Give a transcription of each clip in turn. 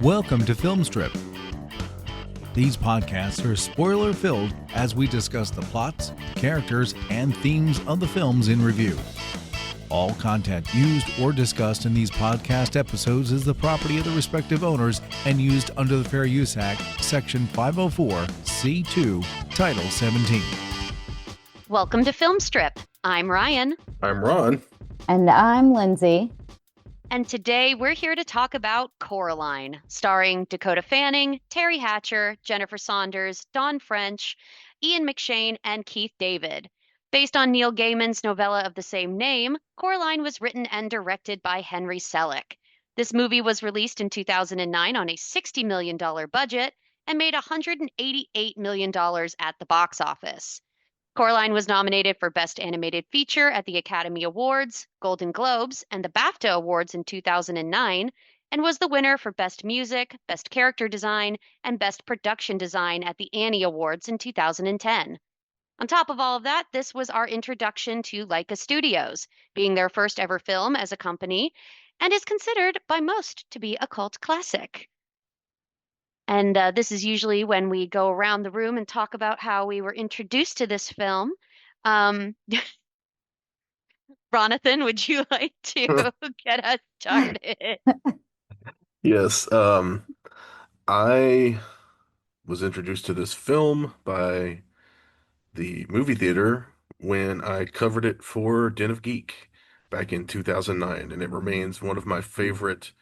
Welcome to Film Strip. These podcasts are spoiler-filled as we discuss the plots, characters, and themes of the films in review. All content used or discussed in these podcast episodes is the property of the respective owners and used under the Fair Use Act, Section 504, C2, Title 17. Welcome to Film Strip. I'm Ryan. I'm Ron. And I'm Lindsey. And today we're here to talk about Coraline, starring Dakota Fanning, Terry Hatcher, Jennifer Saunders, Dawn French, Ian McShane, and Keith David. Based on Neil Gaiman's novella of the same name, Coraline was written and directed by Henry Selick. This movie was released in 2009 on a $60 million budget and made $188 million at the box office. Coraline was nominated for Best Animated Feature at the Academy Awards, Golden Globes, and the BAFTA Awards in 2009, and was the winner for Best Music, Best Character Design, and Best Production Design at the Annie Awards in 2010. On top of all of that, this was our introduction to Laika Studios, being their first ever film as a company, and is considered by most to be a cult classic. And this is usually when we go around the room and talk about how we were introduced to this film. Ronathan, would you like to get us started? Yes, I was introduced to this film by the movie theater when I covered it for Den of Geek back in 2009, and it remains one of my favorite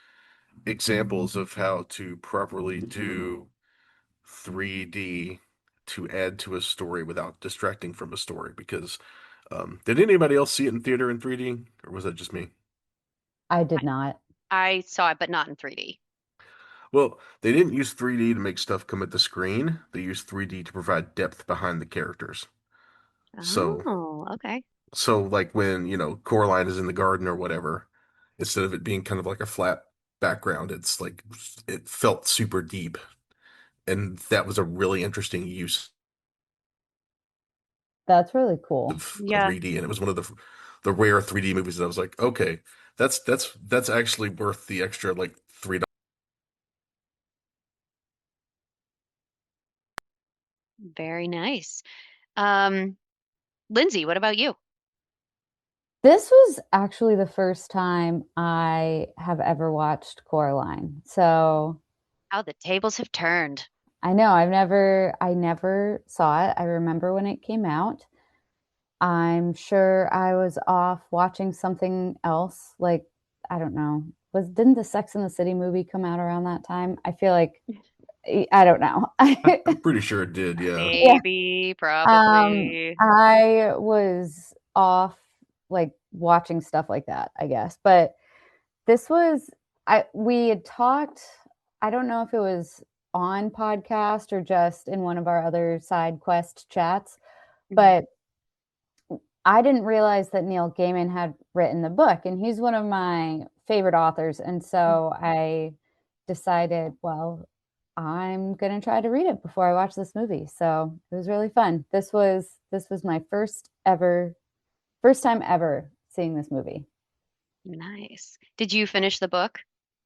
examples of how to properly do 3D to add to a story without distracting from a story. Because did anybody else see it in theater in 3D, or was that just me? I did not. I saw it, but not in 3D. Well, they didn't use 3D to make stuff come at the screen. They used 3D to provide depth behind the characters. Oh, okay. So like when, Coraline is in the garden or whatever, instead of it being kind of like a flat background, it's like it felt super deep. And that was a really interesting use That's really cool. of Yeah. 3D. And it was one of the rare 3D movies that I was like, okay, that's actually worth the extra like $3. Very nice. Lindsey, what about you? This was actually the first time I have ever watched Coraline. So How the tables have turned. I know I never saw it. I remember when it came out. I'm sure I was off watching something else. Like, I don't know. Didn't the Sex and the City movie come out around that time? I feel like I don't know. I'm pretty sure it did, yeah. Maybe, probably. I was off like watching stuff like that, I guess. But we had talked, I don't know if it was on podcast or just in one of our other side quest chats, but I didn't realize that Neil Gaiman had written the book, and he's one of my favorite authors. And so I decided, well, I'm going to try to read it before I watch this movie. So it was really fun. This was my first time ever seeing this movie. Nice. Did you finish the book?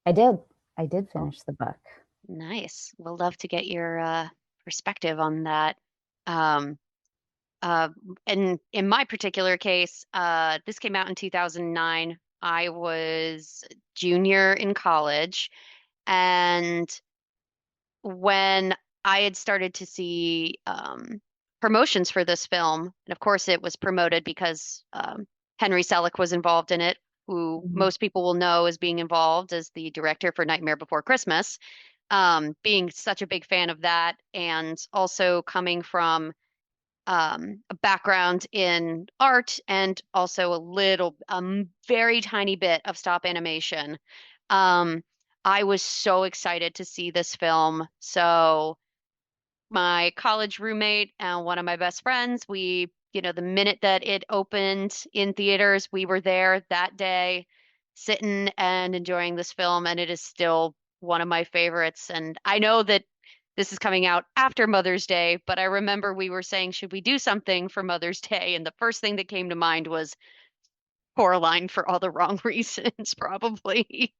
I did finish the book. Nice. We'll love to get your perspective on that. And in my particular case, this came out in 2009. I was junior in college, and when I had started to see promotions for this film, and of course it was promoted because Henry Selick was involved in it, who most people will know as being involved as the director for Nightmare Before Christmas, being such a big fan of that, and also coming from a background in art and also a very tiny bit of stop animation. I was so excited to see this film. So my college roommate and one of my best friends, the minute that it opened in theaters, we were there that day, sitting and enjoying this film, and it is still one of my favorites. And I know that this is coming out after Mother's Day, but I remember we were saying, should we do something for Mother's Day? And the first thing that came to mind was Coraline, for all the wrong reasons, probably.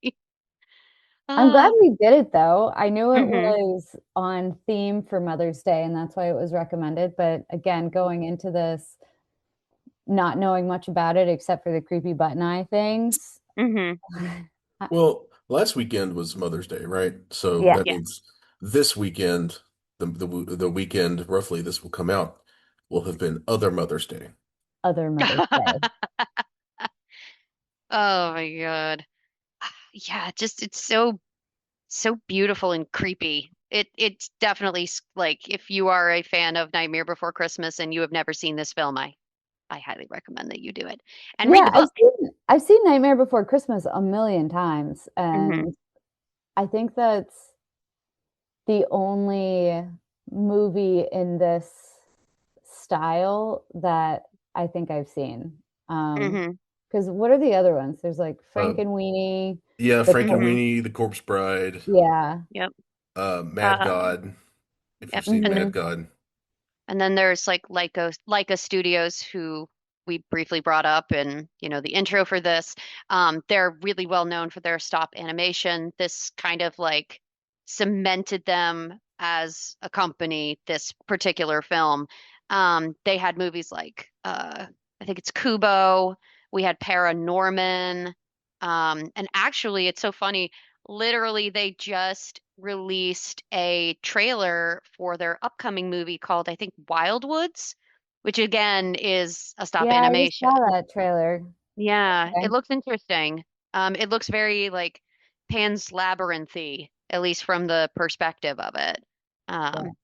I'm glad Uh, we did it though. I knew it mhm. was on theme for Mother's Day, and that's why it was recommended. But again, going into this, not knowing much about it except for the creepy button eye things. Mhm. Well, last weekend was Mother's Day, right? So Yeah, that Yeah. means this weekend, the weekend roughly this will come out, will have been other Mother's Day. other Mother's Day. Oh my God. Yeah, just it's so beautiful and creepy. It's definitely like if you are a fan of Nightmare Before Christmas and you have never seen this film, I highly recommend that you do it and read Yeah, the book. I've seen Nightmare Before Christmas a million times, Hmm. and I think that's the only movie in this style that I think I've seen. Hmm. Because what are the other ones? There's like Uh, Frankenweenie, yeah, the Hmm. Frankenweenie, The Corpse Bride, yeah. Yep. Mad Uh, God, if yep. you've seen And Mad Hmm. God. And then there's like Leica Studios who we briefly brought up in, the intro for this. They're really well known for their stop animation. This kind of like cemented them as a company, this particular film. They had movies like I think it's Kubo. We had Paranorman. And actually it's so funny. Literally, they just released a trailer for their upcoming movie called, I think, Wildwoods, which again is a stop Yeah, I just saw animation. that trailer. Yeah, it Okay. looks interesting. It looks very like Pan's Labyrinthy, at least from the perspective of it. Yeah. Um,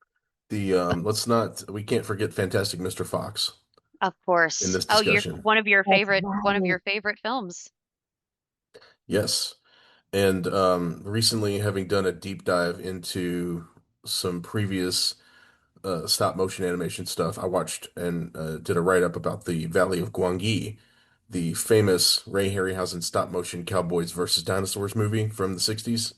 The but we can't forget Fantastic Mr. Fox of in course, this oh, you're discussion. That's one of right. your favorite films. Yes. And recently, having done a deep dive into some previous stop motion animation stuff, I watched and did a write up about the Valley of Gwangi, the famous Ray Harryhausen stop motion Cowboys versus Dinosaurs movie from the 60s.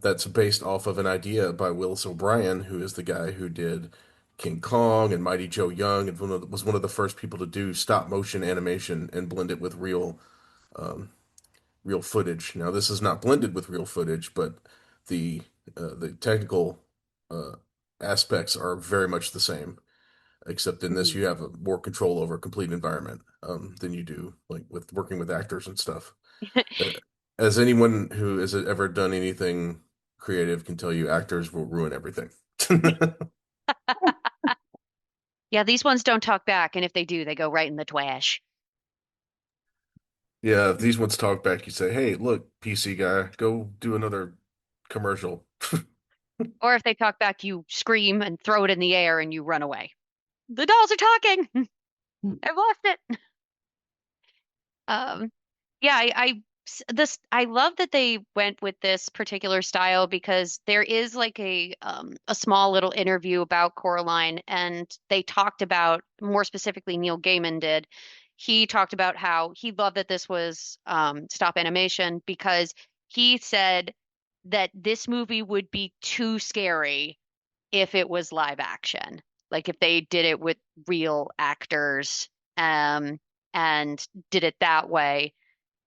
That's based off of an idea by Willis O'Brien, who is the guy who did King Kong and Mighty Joe Young, and was one of the first people to do stop motion animation and blend it with real footage. Now, this is not blended with real footage, but the technical uh, aspects are very much the same, except in this Mhm. you have more control over a complete environment than you do like with working with actors and stuff. Uh, As anyone who has ever done anything creative can tell you, actors will ruin everything. Yeah, these ones don't talk back, and if they do, they go right in the trash. Yeah, if these ones talk back, you say, "Hey, look, PC guy, go do another commercial." Or if they talk back, you scream and throw it in the air and you run away. The dolls are talking. I've lost it. Um, yeah, I love that they went with this particular style because there is like a small little interview about Coraline, and they talked about more specifically Neil Gaiman did. He talked about how he loved that this was stop animation because he said that this movie would be too scary if it was live action. Like if they did it with real actors um and did it that way.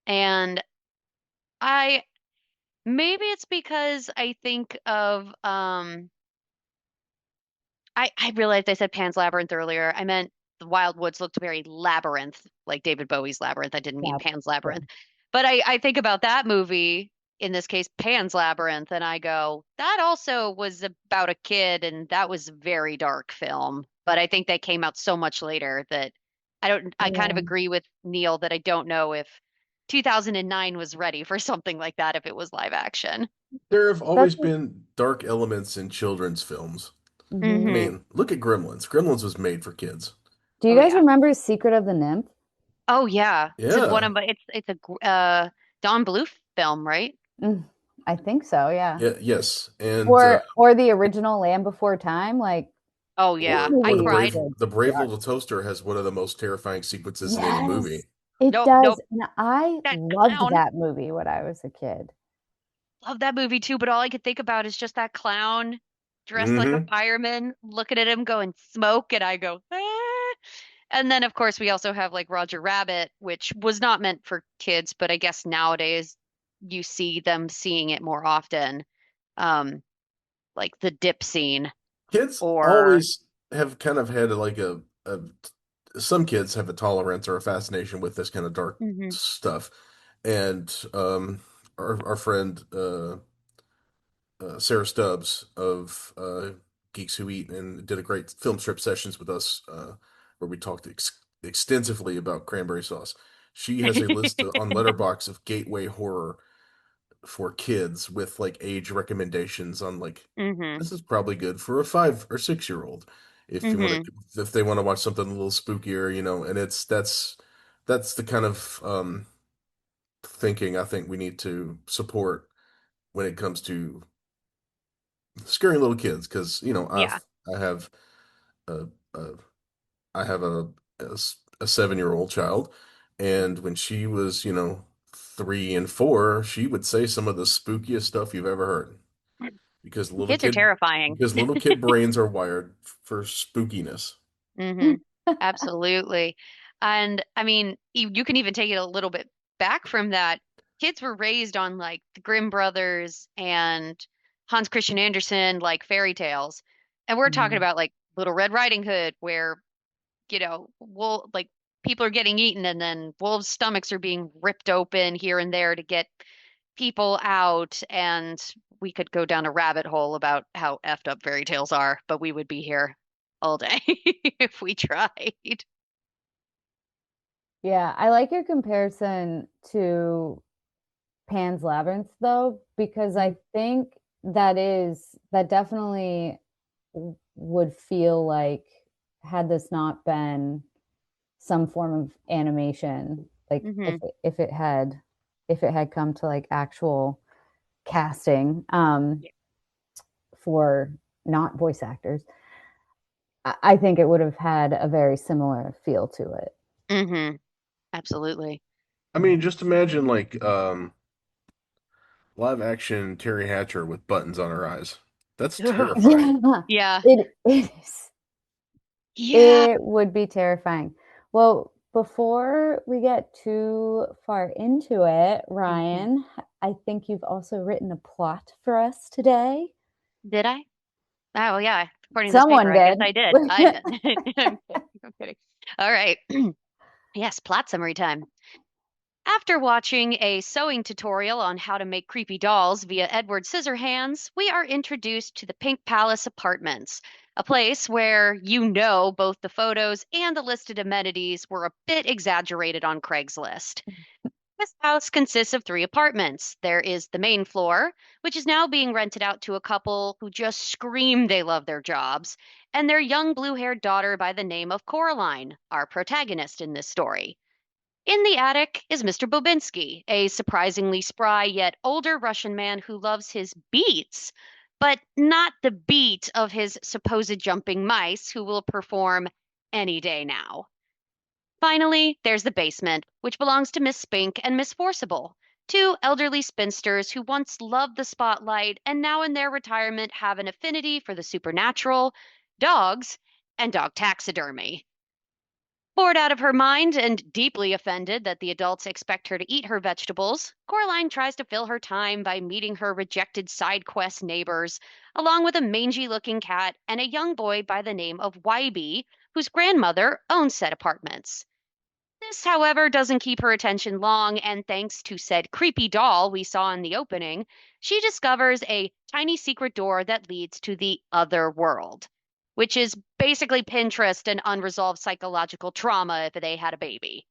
And I maybe it's because I think of I realized I said Pan's Labyrinth earlier. I meant the Wild Woods looked very labyrinth, like David Bowie's Labyrinth. I didn't mean Yeah. Pan's Yeah. Labyrinth. But I think about that movie, in this case, Pan's Labyrinth, and I go, that also was about a kid, and that was a very dark film. But I think they came out so much later that I kind of Yeah. agree with Neil that I don't know if 2009 was ready for something like that if it was live action. There have That's always been dark elements in children's films. I hmm. Hmm. mean, look at Gremlins. Gremlins was made for kids. Do you Oh guys yeah. remember Secret of the Nymph? Oh yeah, it's one Yeah, of my it's a Don Bluth film, right? Mm, I think so, yeah. yeah, yes, and Or the original Land Before Time, like Oh that yeah, I or movie is cried. a the Brave dark. Little Toaster has one of the most terrifying sequences in any Yes, movie. it Nope, does. nope. And I That loved clown. that movie when I was a kid. Love that movie too, but all I could think about is just that clown dressed like a Hmm. fireman, looking at him going smoke, and I go, ah. And then of course we also have like Roger Rabbit, which was not meant for kids, but I guess nowadays you see them seeing it more often. Like the dip scene Kids or always have kind of had a some kids have a tolerance or a fascination with this kind of dark Mhm. stuff. And our friend Sarah Stubbs of Geeks Who Eat and did a great film strip sessions with us where we talked extensively about cranberry sauce. She has a list on Letterbox of gateway horror for kids with like age recommendations on like Mhm. this is probably good for a 5 or 6 year old if you want Mhm. to if they want to watch something a little spookier, and that's the kind of thinking I think we need to support when it comes to scaring little kids because Yeah. I have a, a I have a 7 year old child, and when she was 3 and 4, she would say some of the spookiest stuff you've ever heard because Kids are terrifying. little kid brains are wired for spookiness. Hmm. Absolutely. And I mean, you can even take it a little bit back from that. Kids were raised on like the Grimm brothers and Hans Christian Andersen, like fairy tales. And we're talking Mm. about like Little Red Riding Hood, where, like people are getting eaten and then wolves' stomachs are being ripped open here and there to get people out. And we could go down a rabbit hole about how effed up fairy tales are, but we would be here all day if we tried. Yeah, I like your comparison to Pan's Labyrinth though, because I think that definitely would feel like had this not been some form of animation, like Hmm. if it had come to like actual casting for not voice actors, I think it would have had a very similar feel to it. Hmm. Absolutely. I mean, just imagine like live action Terry Hatcher with buttons on her eyes. That's terrifying. Yeah, Yeah. it is. Yeah. It would be terrifying. Well, before we get too far into it, Mhm. Ryan, I think you've also written a plot for us today. Did I? Oh, yeah. According to this paper, Someone I guess did. I did. I did. I'm kidding. I'm kidding. All right. Yes, plot summary time. After watching a sewing tutorial on how to make creepy dolls via Edward Scissorhands, we are introduced to the Pink Palace Apartments, a place where both the photos and the listed amenities were a bit exaggerated on Craigslist. This house consists of 3 apartments. There is the main floor, which is now being rented out to a couple who just scream they love their jobs, and their young blue haired daughter by the name of Coraline, our protagonist in this story. In the attic is Mr. Bobinsky, a surprisingly spry yet older Russian man who loves his beats, but not the beat of his supposed jumping mice who will perform any day now. Finally, there's the basement, which belongs to Miss Spink and Miss Forcible, 2 elderly spinsters who once loved the spotlight and now in their retirement have an affinity for the supernatural, dogs, and dog taxidermy. Bored out of her mind and deeply offended that the adults expect her to eat her vegetables, Coraline tries to fill her time by meeting her rejected side quest neighbors, along with a mangy looking cat and a young boy by the name of Wybie, whose grandmother owns said apartments. This, however, doesn't keep her attention long, and thanks to said creepy doll we saw in the opening, she discovers a tiny secret door that leads to the other world, which is basically Pinterest and unresolved psychological trauma if they had a baby.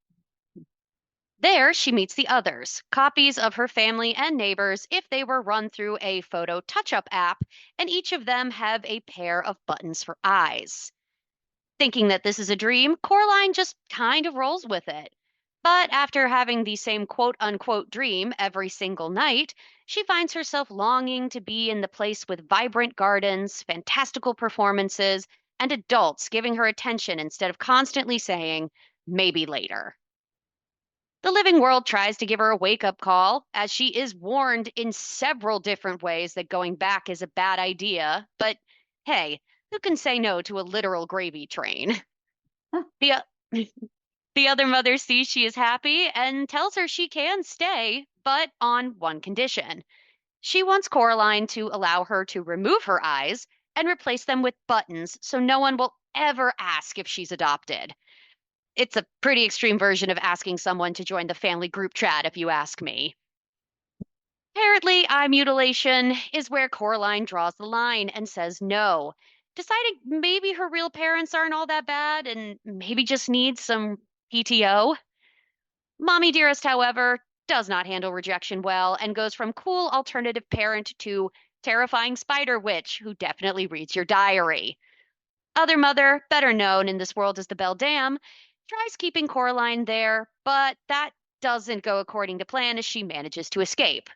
There, she meets the others, copies of her family and neighbors if they were run through a photo touch up app, and each of them have a pair of buttons for eyes. Thinking that this is a dream, Coraline just kind of rolls with it. But after having the same quote unquote dream every single night, she finds herself longing to be in the place with vibrant gardens, fantastical performances, and adults giving her attention instead of constantly saying, maybe later. The living world tries to give her a wake up call, as she is warned in several different ways that going back is a bad idea. But hey, who can say no to a literal gravy train? The, The other mother sees she is happy and tells her she can stay, but on one condition. She wants Coraline to allow her to remove her eyes and replace them with buttons so no one will ever ask if she's adopted. It's a pretty extreme version of asking someone to join the family group chat, if you ask me. Apparently, eye mutilation is where Coraline draws the line and says no, deciding maybe her real parents aren't all that bad and maybe just needs some PTO. Mommy Dearest, however, does not handle rejection well and goes from cool alternative parent to terrifying spider witch who definitely reads your diary. Other mother, better known in this world as the Beldam, tries keeping Coraline there, but that doesn't go according to plan as she manages to escape.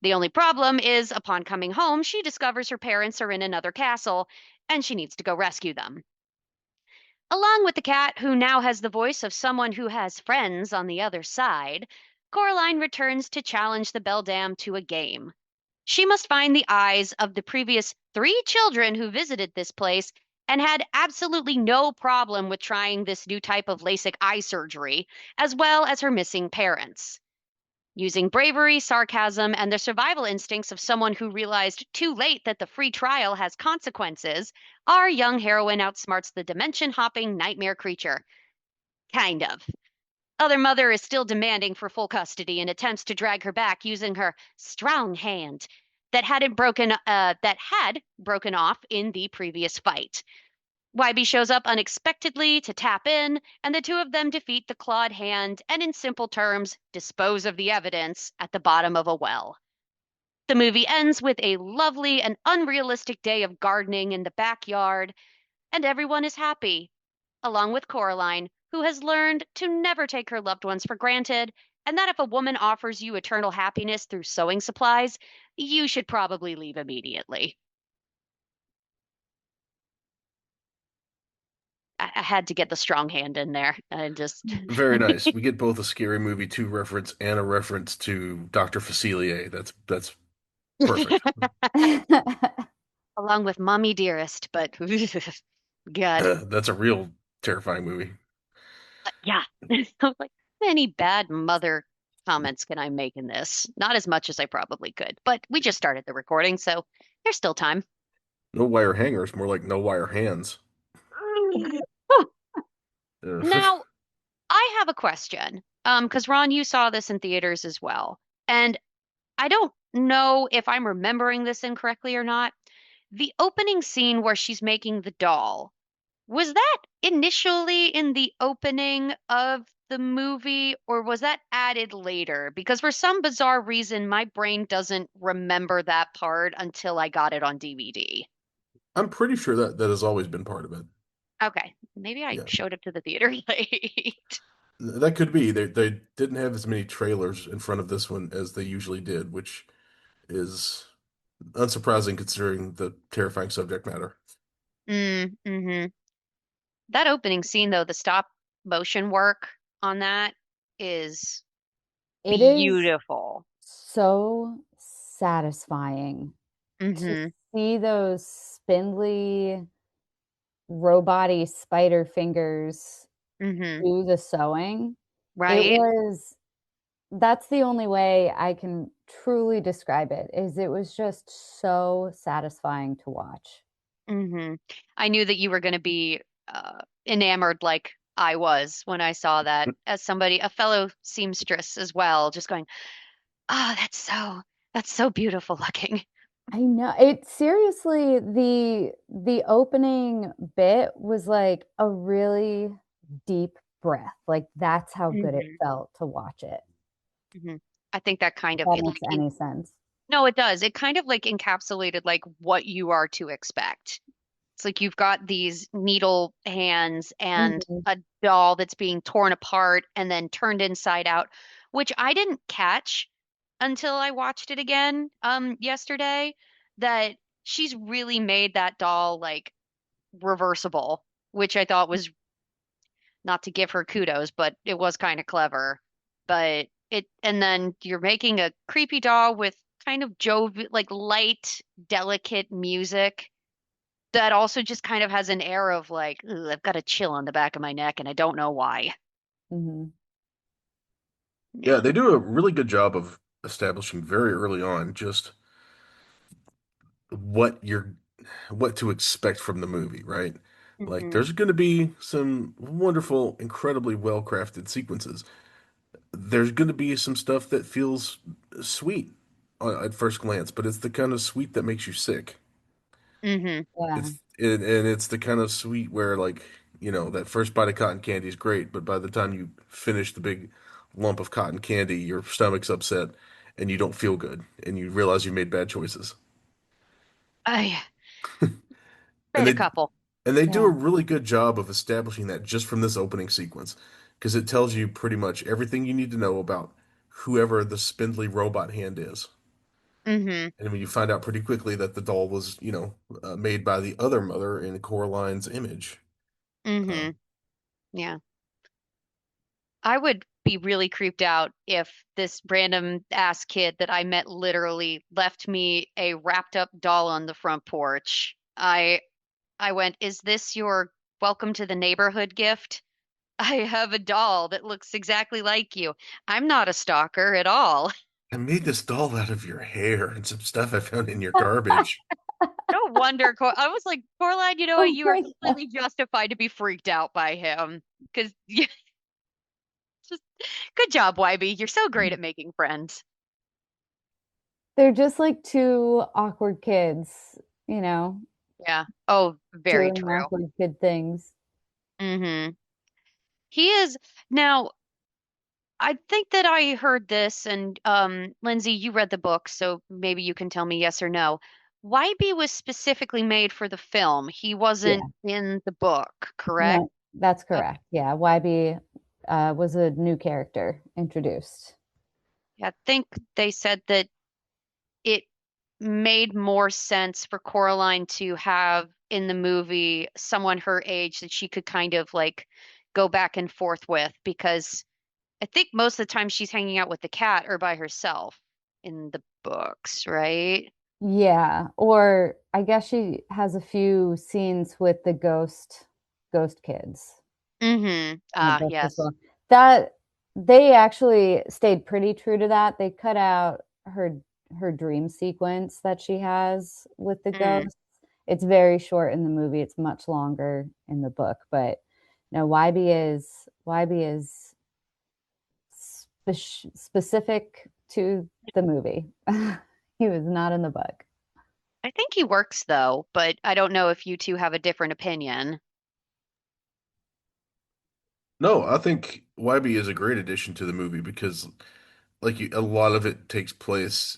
The only problem is, upon coming home, she discovers her parents are in another castle and she needs to go rescue them. Along with the cat, who now has the voice of someone who has friends on the other side, Coraline returns to challenge the Beldam to a game. She must find the eyes of the previous 3 children who visited this place and had absolutely no problem with trying this new type of LASIK eye surgery, as well as her missing parents. Using bravery, sarcasm, and the survival instincts of someone who realized too late that the free trial has consequences, our young heroine outsmarts the dimension hopping nightmare creature. Kind of. Other mother is still demanding for full custody and attempts to drag her back using her strong hand that had broken off in the previous fight. YB shows up unexpectedly to tap in, and the two of them defeat the clawed hand and, in simple terms, dispose of the evidence at the bottom of a well. The movie ends with a lovely and unrealistic day of gardening in the backyard, and everyone is happy, along with Coraline, who has learned to never take her loved ones for granted, and that if a woman offers you eternal happiness through sewing supplies, you should probably leave immediately. I had to get the strong hand in there. I just Very nice. We get both a Scary Movie 2 reference and a reference to Dr. Facilier. That's perfect. along with Mommy Dearest, but God, That's a real terrifying movie. yeah. Like, many bad mother comments can I make in this? Not as much as I probably could, but we just started the recording, so there's still time. No wire hangers, more like no wire hands. Now, I have a question. Because Ron, you saw this in theaters as well, and I don't know if I'm remembering this incorrectly or not. The opening scene where she's making the doll, was that initially in the opening of the movie, or was that added later? Because for some bizarre reason, my brain doesn't remember that part until I got it on DVD. I'm pretty sure that has always been part of it. Okay, maybe I Yeah. showed up to the theater late. That could be. They didn't have as many trailers in front of this one as they usually did, which is unsurprising considering the terrifying subject matter. Mm-hmm. That opening scene, though, the stop motion work on that is It is beautiful. so satisfying to Mm-hmm. see those spindly, robot-y spider fingers Mm-hmm. do the sewing. Right? That's the only way I can truly describe it, is it was just so satisfying to watch. Mm-hmm. I knew that you were going to be enamored like I was when I saw that as somebody, a fellow seamstress as well, just going, oh, that's so beautiful looking. I know. It seriously, the opening bit was like a really deep breath. Like, that's how good it Mm-hmm. felt to watch it. Mm-hmm. I think that kind If of that it, makes any sense. no, it does. It kind of like encapsulated like what you are to expect. It's like you've got these needle hands and Mhm. a doll that's being torn apart and then turned inside out, which I didn't catch until I watched it again yesterday, that she's really made that doll like reversible, which I thought was, not to give her kudos, but it was kind of clever. But it, and then you're making a creepy doll with kind of like light, delicate music that also just kind of has an air of like, "Ugh, I've got a chill on the back of my neck and I don't know why." Hmm. Yeah, Yeah. they do a really good job of establishing very early on just what you're what to expect from the movie, right? Like Hmm. there's going to be some wonderful, incredibly well-crafted sequences. There's going to be some stuff that feels sweet at first glance, but it's the kind of sweet that makes you sick. Hmm. Yeah. And it's the kind of sweet where like, that first bite of cotton candy is great, but by the time you finish the big lump of cotton candy, your stomach's upset and you don't feel good and you realize you made bad choices. I And read a they couple. and they do a Yeah. really good job of establishing that just from this opening sequence because it tells you pretty much everything you need to know about whoever the spindly robot hand is. Hmm. And when you find out pretty quickly that the doll was, made by the other mother in Coraline's image. Hmm. Um, Yeah. I would be really creeped out if this random ass kid that I met literally left me a wrapped up doll on the front porch. I went, "Is this your welcome to the neighborhood gift? I have a doll that looks exactly like you. I'm not a stalker at all." I made this doll out of your hair and some stuff I found in your garbage. No wonder. I was like, Coraline, you know what? Oh You are my God. completely justified to be freaked out by him. Because just good job, YB. You're so great at making friends. They're just like two awkward kids, you know, Yeah. Oh, very doing true. awkward kid things. Hmm. He is now. I think that I heard this, and Lindsay, you read the book, so maybe you can tell me yes or no. YB was specifically made for the film. He wasn't Yeah. in the book, correct? No, that's Okay. correct. Yeah. YB was a new character introduced. Yeah, I think they said that it made more sense for Coraline to have in the movie someone her age that she could kind of like go back and forth with because I think most of the time she's hanging out with the cat or by herself in the books, right? Yeah. Or I guess she has a few scenes with the ghost kids Mm-hmm. in the Ah, book as yes. well. That they actually stayed pretty true to that. They cut out her dream sequence that she has with the Mm. ghosts. It's very short in the movie. It's much longer in the book, but no, YB is specific to the movie. He was not in the book. I think he works though, but I don't know if you two have a different opinion. No, I think YB is a great addition to the movie because a lot of it takes place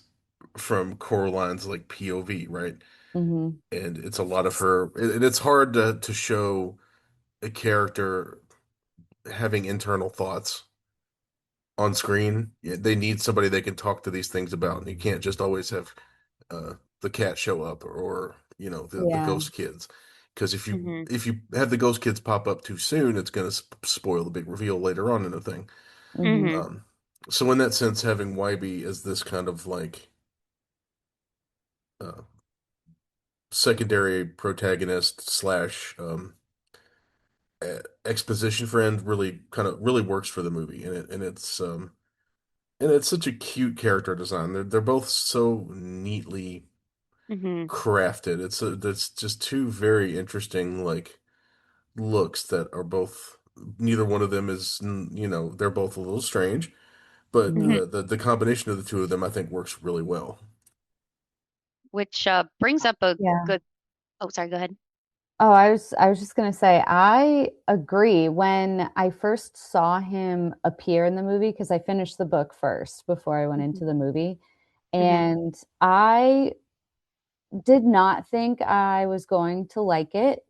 from Coraline's like POV, right? Hmm. And it's a lot of her, and it's hard to show a character having internal thoughts on screen. Yeah, they need somebody they can talk to these things about, and you can't just always have the cat show up or the Yeah. ghost kids. Because Hmm. if you have the ghost kids pop up too soon, it's going to spoil the big reveal later on in the thing. Hmm. Hmm. Um, so in that sense, having YB as this kind of like uh, secondary protagonist slash exposition friend really works for the movie, and it's such a cute character design. They're both so neatly Hmm. crafted. That's just two very interesting like looks that are both. Neither one of them is, they're both a little strange, but Hmm. Hmm. the combination of the two of them, I think, works really well. Which brings up a Yeah. good. Oh, sorry. Go ahead. Oh, I was just gonna say I agree. When I first saw him appear in the movie, because I finished the book first before I went Hmm. into the movie, Hmm. and I did not think I was going to like it,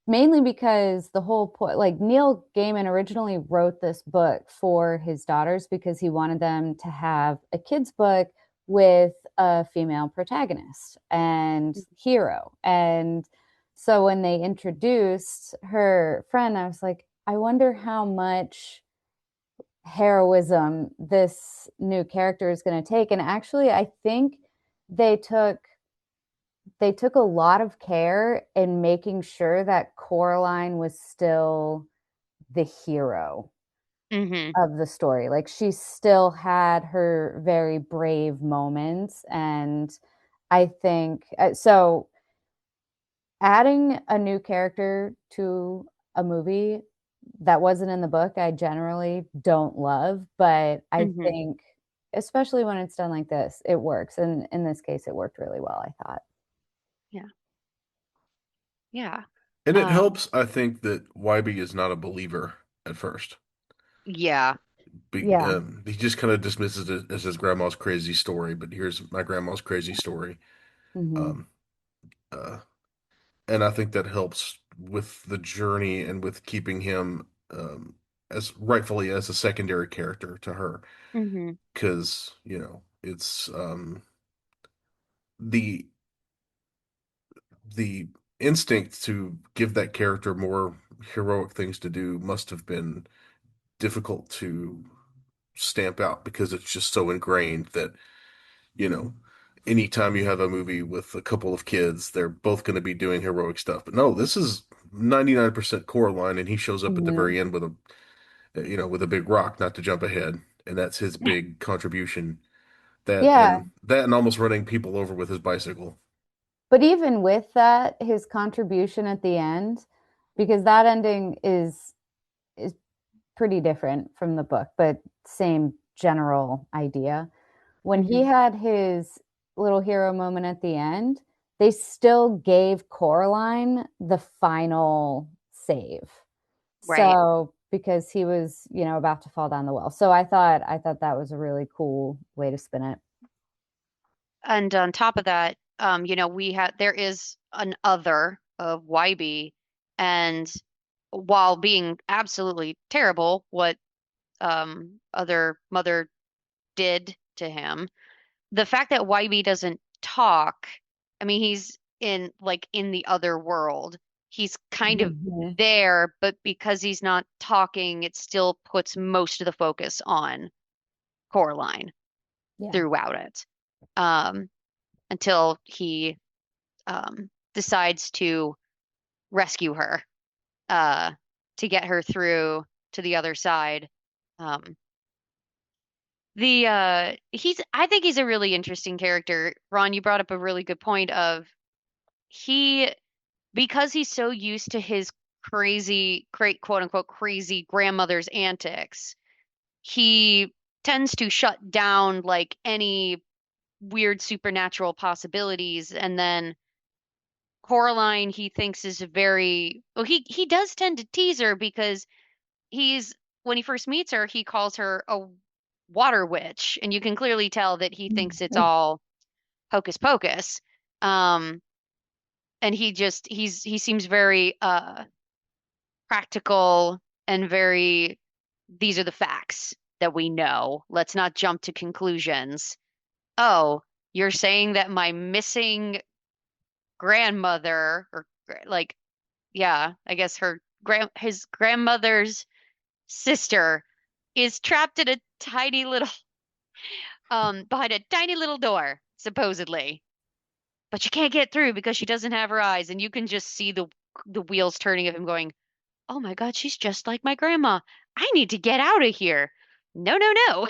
mainly because the whole point, like Neil Gaiman originally wrote this book for his daughters because he wanted them to have a kids book with a female protagonist and hero. And so when they introduced her friend, I was like, I wonder how much heroism this new character is going to take. And actually, I think they took they took a lot of care in making sure that Coraline was still the hero. Mm-hmm. of the story. Like, she still had her very brave moments, and I think so adding a new character to a movie that wasn't in the book, I generally don't love, but I Mm-hmm. think especially when it's done like this, it works. And in this case, it worked really well, I thought. Yeah. Yeah. And it Um, helps, I think, that Wybie is not a believer at first. yeah. Yeah. He just kind of dismisses it as his grandma's crazy story, but here's my grandma's crazy story. Hmm. Um, uh, and I think that helps with the journey and with keeping him as rightfully as a secondary character to her, Mm-hmm. because it's the the instinct to give that character more heroic things to do must have been difficult to stamp out because it's just so ingrained that, you know, anytime you have a movie with a couple of kids, they're both going to be doing heroic stuff. But no, this is 99% Coraline, and he shows up at the Hmm. very end with with a big rock, not to jump ahead, and that's his big contribution. That Yeah. and that and almost running people over with his bicycle. But even with that, his contribution at the end, because that ending is pretty different from the book, but same general idea. When he Mm-hmm. had his little hero moment at the end, they still gave Coraline the final save. Right. So because he was, about to fall down the well. So I thought that was a really cool way to spin it. And on top of that, there is an other of YB, and while being absolutely terrible, what other mother did to him, the fact that YB doesn't talk, I mean, he's in the other world. He's kind of Mhm. there, but because he's not talking, it still puts most of the focus on Coraline Yeah. throughout it. Um, until he decides to rescue her, uh, to get her through to the other side. Um, the he's I think he's a really interesting character. Ron, you brought up a really good point of he because he's so used to his crazy, great quote unquote crazy grandmother's antics, he tends to shut down like any weird supernatural possibilities. And then Coraline, he thinks is very well, he does tend to tease her because he's when he first meets her, he calls her a water witch, and you can clearly tell that he thinks it's all hocus pocus. Um, and he seems very practical and very these are the facts that we know. Let's not jump to conclusions. Oh, you're saying that my missing grandmother or like yeah, I guess his grandmother's sister is trapped in a tiny little behind a tiny little door, supposedly. But she can't get through because she doesn't have her eyes, and you can just see the wheels turning of him going, "Oh my God, she's just like my grandma. I need to get out of here." No, no, no.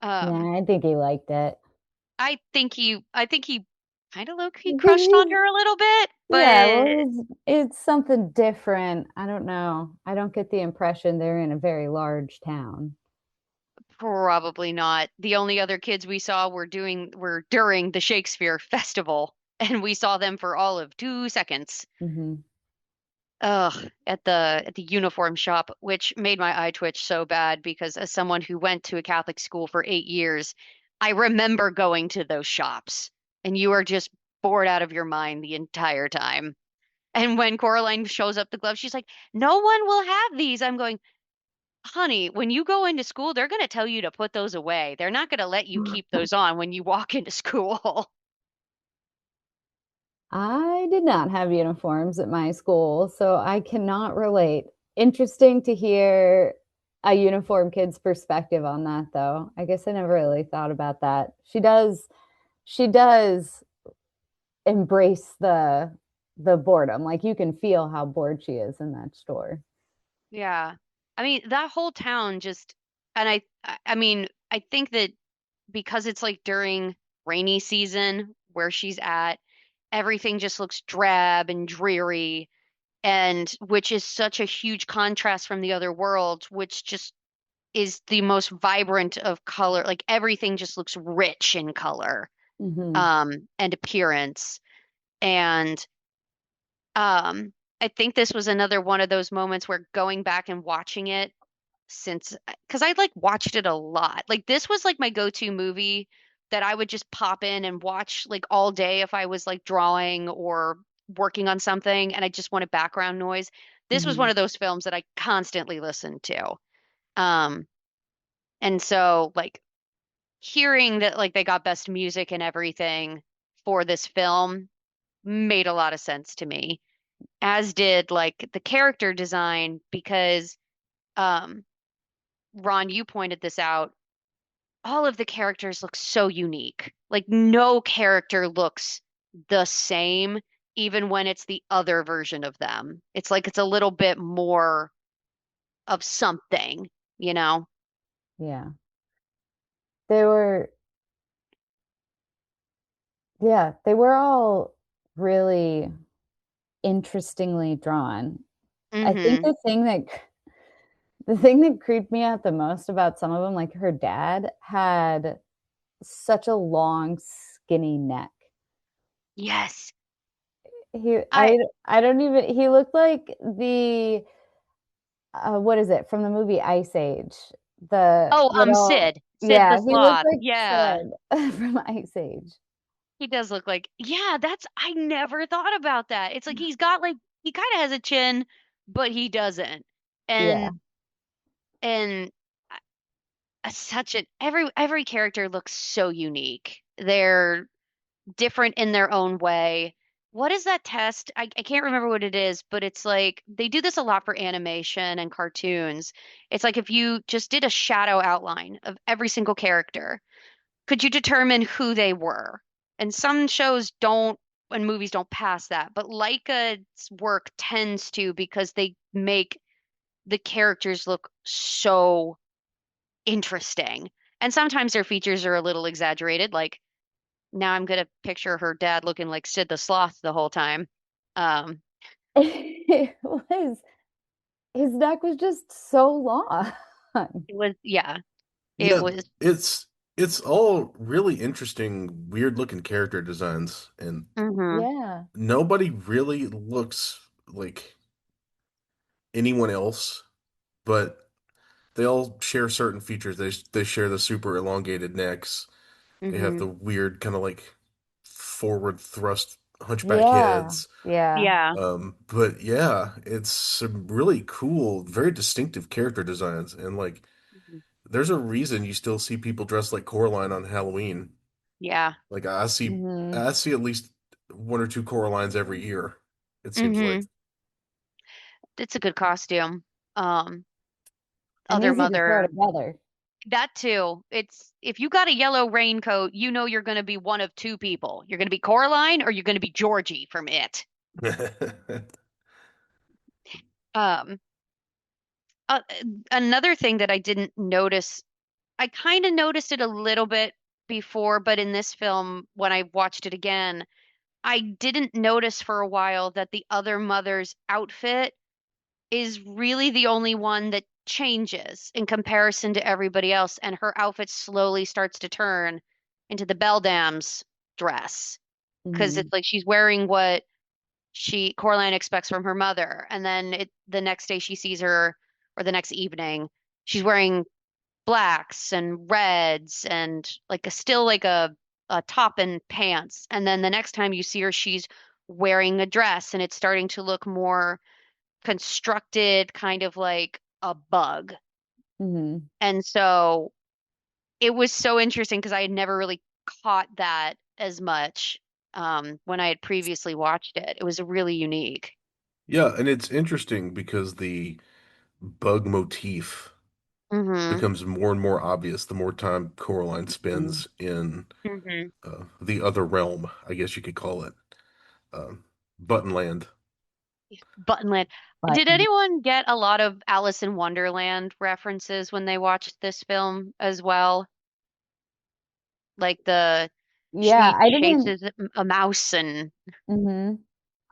Um, Yeah, I think he liked it. I think he kind of low-key Because crushed on he's her a little bit, Yeah, well, but it's something different. I don't know. I don't get the impression they're in a very large town. probably not. The only other kids we saw were during the Shakespeare Festival, and we saw them for all of 2 seconds. Hmm. Ugh, at the uniform shop, which made my eye twitch so bad because as someone who went to a Catholic school for 8 years, I remember going to those shops, and you are just bored out of your mind the entire time. And when Coraline shows up the glove, she's like, "No one will have these." I'm going, honey, when you go into school, they're going to tell you to put those away. They're not going to let you keep those on when you walk into school. I did not have uniforms at my school, so I cannot relate. Interesting to hear a uniform kid's perspective on that, though. I guess I never really thought about that. She does embrace the boredom. Like, you can feel how bored she is in that store. Yeah. I mean, that whole town just, and I mean, I think that because it's like during rainy season where she's at, everything just looks drab and dreary, and which is such a huge contrast from the other world, which just is the most vibrant of color. Like everything just looks rich in color, Hmm. and appearance. And um, I think this was another one of those moments where going back and watching it since, because I like watched it a lot. Like this was like my go-to movie that I would just pop in and watch like all day if I was like drawing or working on something and I just wanted background noise. This was one Hmm. of those films that I constantly listened to. Um, and so like hearing that like they got best music and everything for this film made a lot of sense to me, as did like the character design because um Ron, you pointed this out. All of the characters look so unique. Like no character looks the same, even when it's the other version of them. It's like it's a little bit more of something, you know? Yeah. They were, yeah, they were all really interestingly drawn. I think Mm-hmm. the thing that creeped me out the most about some of them, like her dad had such a long, skinny neck. Yes. He, I I don't even, he looked like the, what is it from the movie Ice Age? The Oh, little, Sid the yeah, he looked Sloth. like Yeah. Sid from Ice Age. He does look like, yeah, that's, I never thought about that. It's like he's got like, he kind of has a chin, but he doesn't. Yeah. And such an every character looks so unique. They're different in their own way. What is that test? I can't remember what it is, but it's like they do this a lot for animation and cartoons. It's like if you just did a shadow outline of every single character, could you determine who they were? And some shows don't and movies don't pass that, but Leica's work tends to because they make the characters look so interesting. And sometimes their features are a little exaggerated. Like now I'm gonna picture her dad looking like Sid the Sloth the whole time. Um, It was, his neck was just so long. it was yeah, it Yeah, was it's all really interesting, weird looking character designs, and hmm Yeah. nobody really looks like anyone else, but they all share certain features. They share the super elongated necks. They have hmm the weird kind of like forward thrust hunchback Yeah. heads. Yeah. yeah. But yeah, it's some really cool, very distinctive character designs, and like Mhm. there's a reason you still see people dressed like Coraline on Halloween. Yeah. Like Hmm. I see at least one or two Coralines every year, it seems like. hmm It's a good costume. Um, And Other easy to throw mother, together. that too. It's if you got a yellow raincoat, you know you're gonna be one of two people. You're gonna be Coraline or you're gonna be Georgie from It. Um, uh, Another thing that I didn't notice, I kind of noticed it a little bit before, but in this film, when I watched it again, I didn't notice for a while that the other mother's outfit is really the only one that changes in comparison to everybody else, and her outfit slowly starts to turn into the Beldam's dress because Hmm. it's like she's wearing what Coraline expects from her mother, and then the next day she sees her, or the next evening, she's wearing blacks and reds and like still like a top and pants. And then the next time you see her, she's wearing a dress and it's starting to look more constructed, kind of like a bug. Hmm. And so it was so interesting because I had never really caught that as much when I had previously watched it. It was really unique. Yeah, and it's interesting because the bug motif hmm becomes more and more obvious the more time Coraline Hmm. spends in hmm the other realm, I guess you could call it, um, Buttonland. Buttonland. But Did anyone get a lot of Alice in Wonderland references when they watched this film as well? Like the yeah, she I didn't. chases a mouse and hmm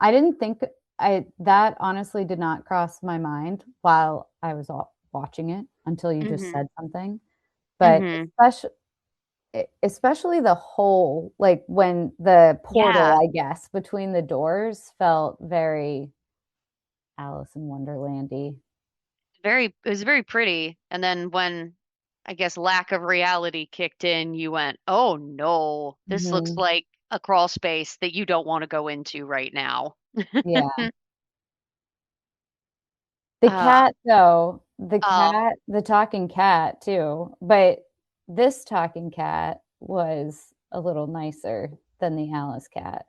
I didn't think I that honestly did not cross my mind while I was watching it until you just hmm said something. But hmm especially the hole, like when the portal, yeah, I guess, between the doors felt very Alice in Wonderlandy. it was very pretty. And then when I guess lack of reality kicked in, you went, "Oh no, this looks hmm like a crawl space that you don't want to go into right now." Yeah. The Uh, cat, though, oh, the talking cat too, but this talking cat was a little nicer than the Alice cat.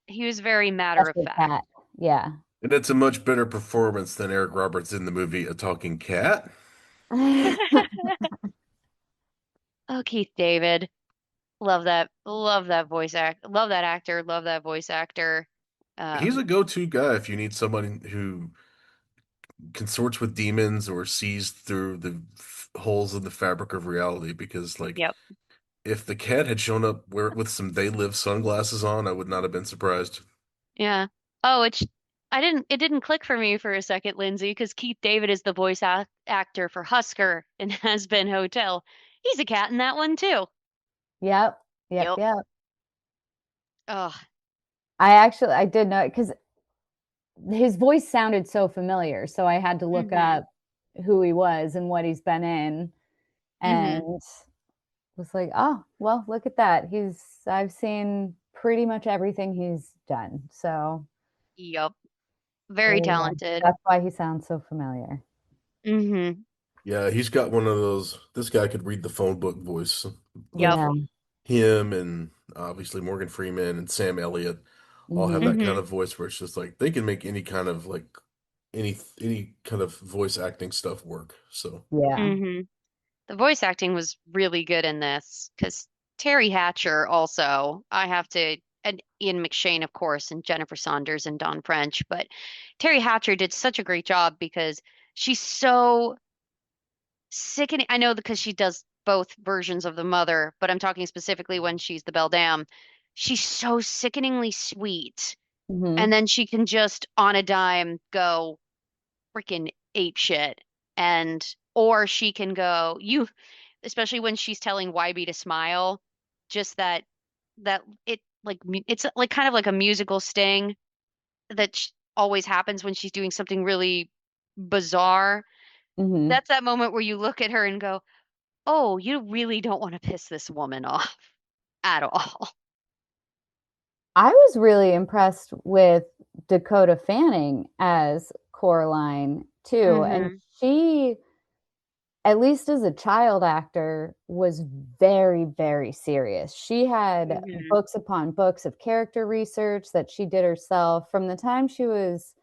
he was very matter of Especially fact. cat. Yeah. And it's a much better performance than Eric Roberts in the movie A Talking Cat. Oh, Keith David. Love that. Love that voice act. Love that actor. Love that voice actor. He's Um, a go-to guy if you need someone who consorts with demons or sees through the holes in the fabric of reality. Because, like, yep. if the cat had shown up with some They Live sunglasses on, I would not have been surprised. Yeah. Oh, it didn't click for me for a second, Lindsay, because Keith David is the voice actor for Husker in Has Been Hotel. He's a cat in that one too. Yep. Yep. Yep. Yep. Oh, I did know because his voice sounded so familiar. So I had to look mm-hmm. up who he was and what he's been in Mm-hmm. and was like, oh, well, look at that. I've seen pretty much everything he's done. So Yep. Very there you go. talented. That's why he sounds so familiar. Mm-hmm. Yeah, he's got one of those. This guy could read the phone book voice. Like Yep. Yeah. him and obviously Morgan Freeman and Sam Elliott all have hmm that kind Mm-hmm. of voice where it's just like they can make any kind of like any kind of voice acting stuff work. So Yeah. Mm-hmm. The voice acting was really good in this because Terry Hatcher also, I have to, and Ian McShane, of course, and Jennifer Saunders and Don French, but Terry Hatcher did such a great job because she's so sickening. I know because she does both versions of the mother, but I'm talking specifically when she's the beldam. She's so sickeningly sweet. And hmm then she can just on a dime go freaking ape shit. And, or she can go, you, especially when she's telling YB to smile, just that it like it's like kind of like a musical sting that always happens when she's doing something really bizarre. hmm That's that moment where you look at her and go, "Oh, you really don't want to piss this woman off at all." I was really impressed with Dakota Fanning as Coraline too. And Mm-hmm. she, at least as a child actor, was very, very serious. She had Mm-hmm. books upon books of character research that she did herself from the time she was,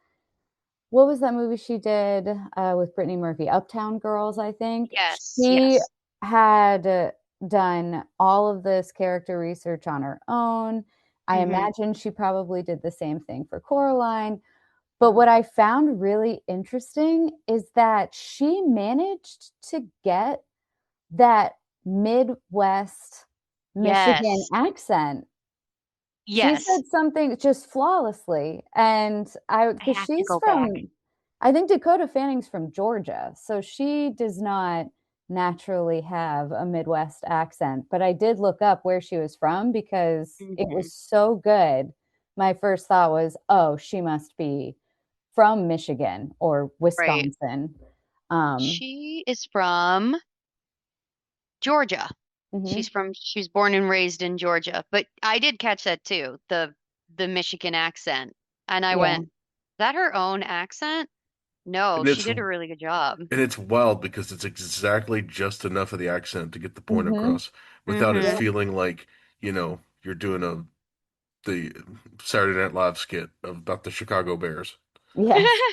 what was that movie she did with Brittany Murphy? Uptown Girls, I think. Yes, She yes. had done all of this character research on her own. I Mm-hmm. imagine she probably did the same thing for Coraline. But what I found really interesting is that she managed to get that Midwest Michigan Yes. accent. She Yes. said something just flawlessly. And I because have to she's go back. from, I think Dakota Fanning's from Georgia. So she does not naturally have a Midwest accent. But I did look up where she was from because it Mm-hmm. was so good. My first thought was, oh, she must be from Michigan or Right. Wisconsin. Um, She is from Georgia. mhm. She was born and raised in Georgia, but I did catch that too, the Michigan accent. And I Yeah. went, "Is that her own accent?" No, and she it's did a really good job. and it's wild because it's exactly just enough of the accent to get the point Mhm. across without it Yeah. Mm-hmm. feeling like, you're doing the Saturday Night Live skit about the Chicago Bears. Yes.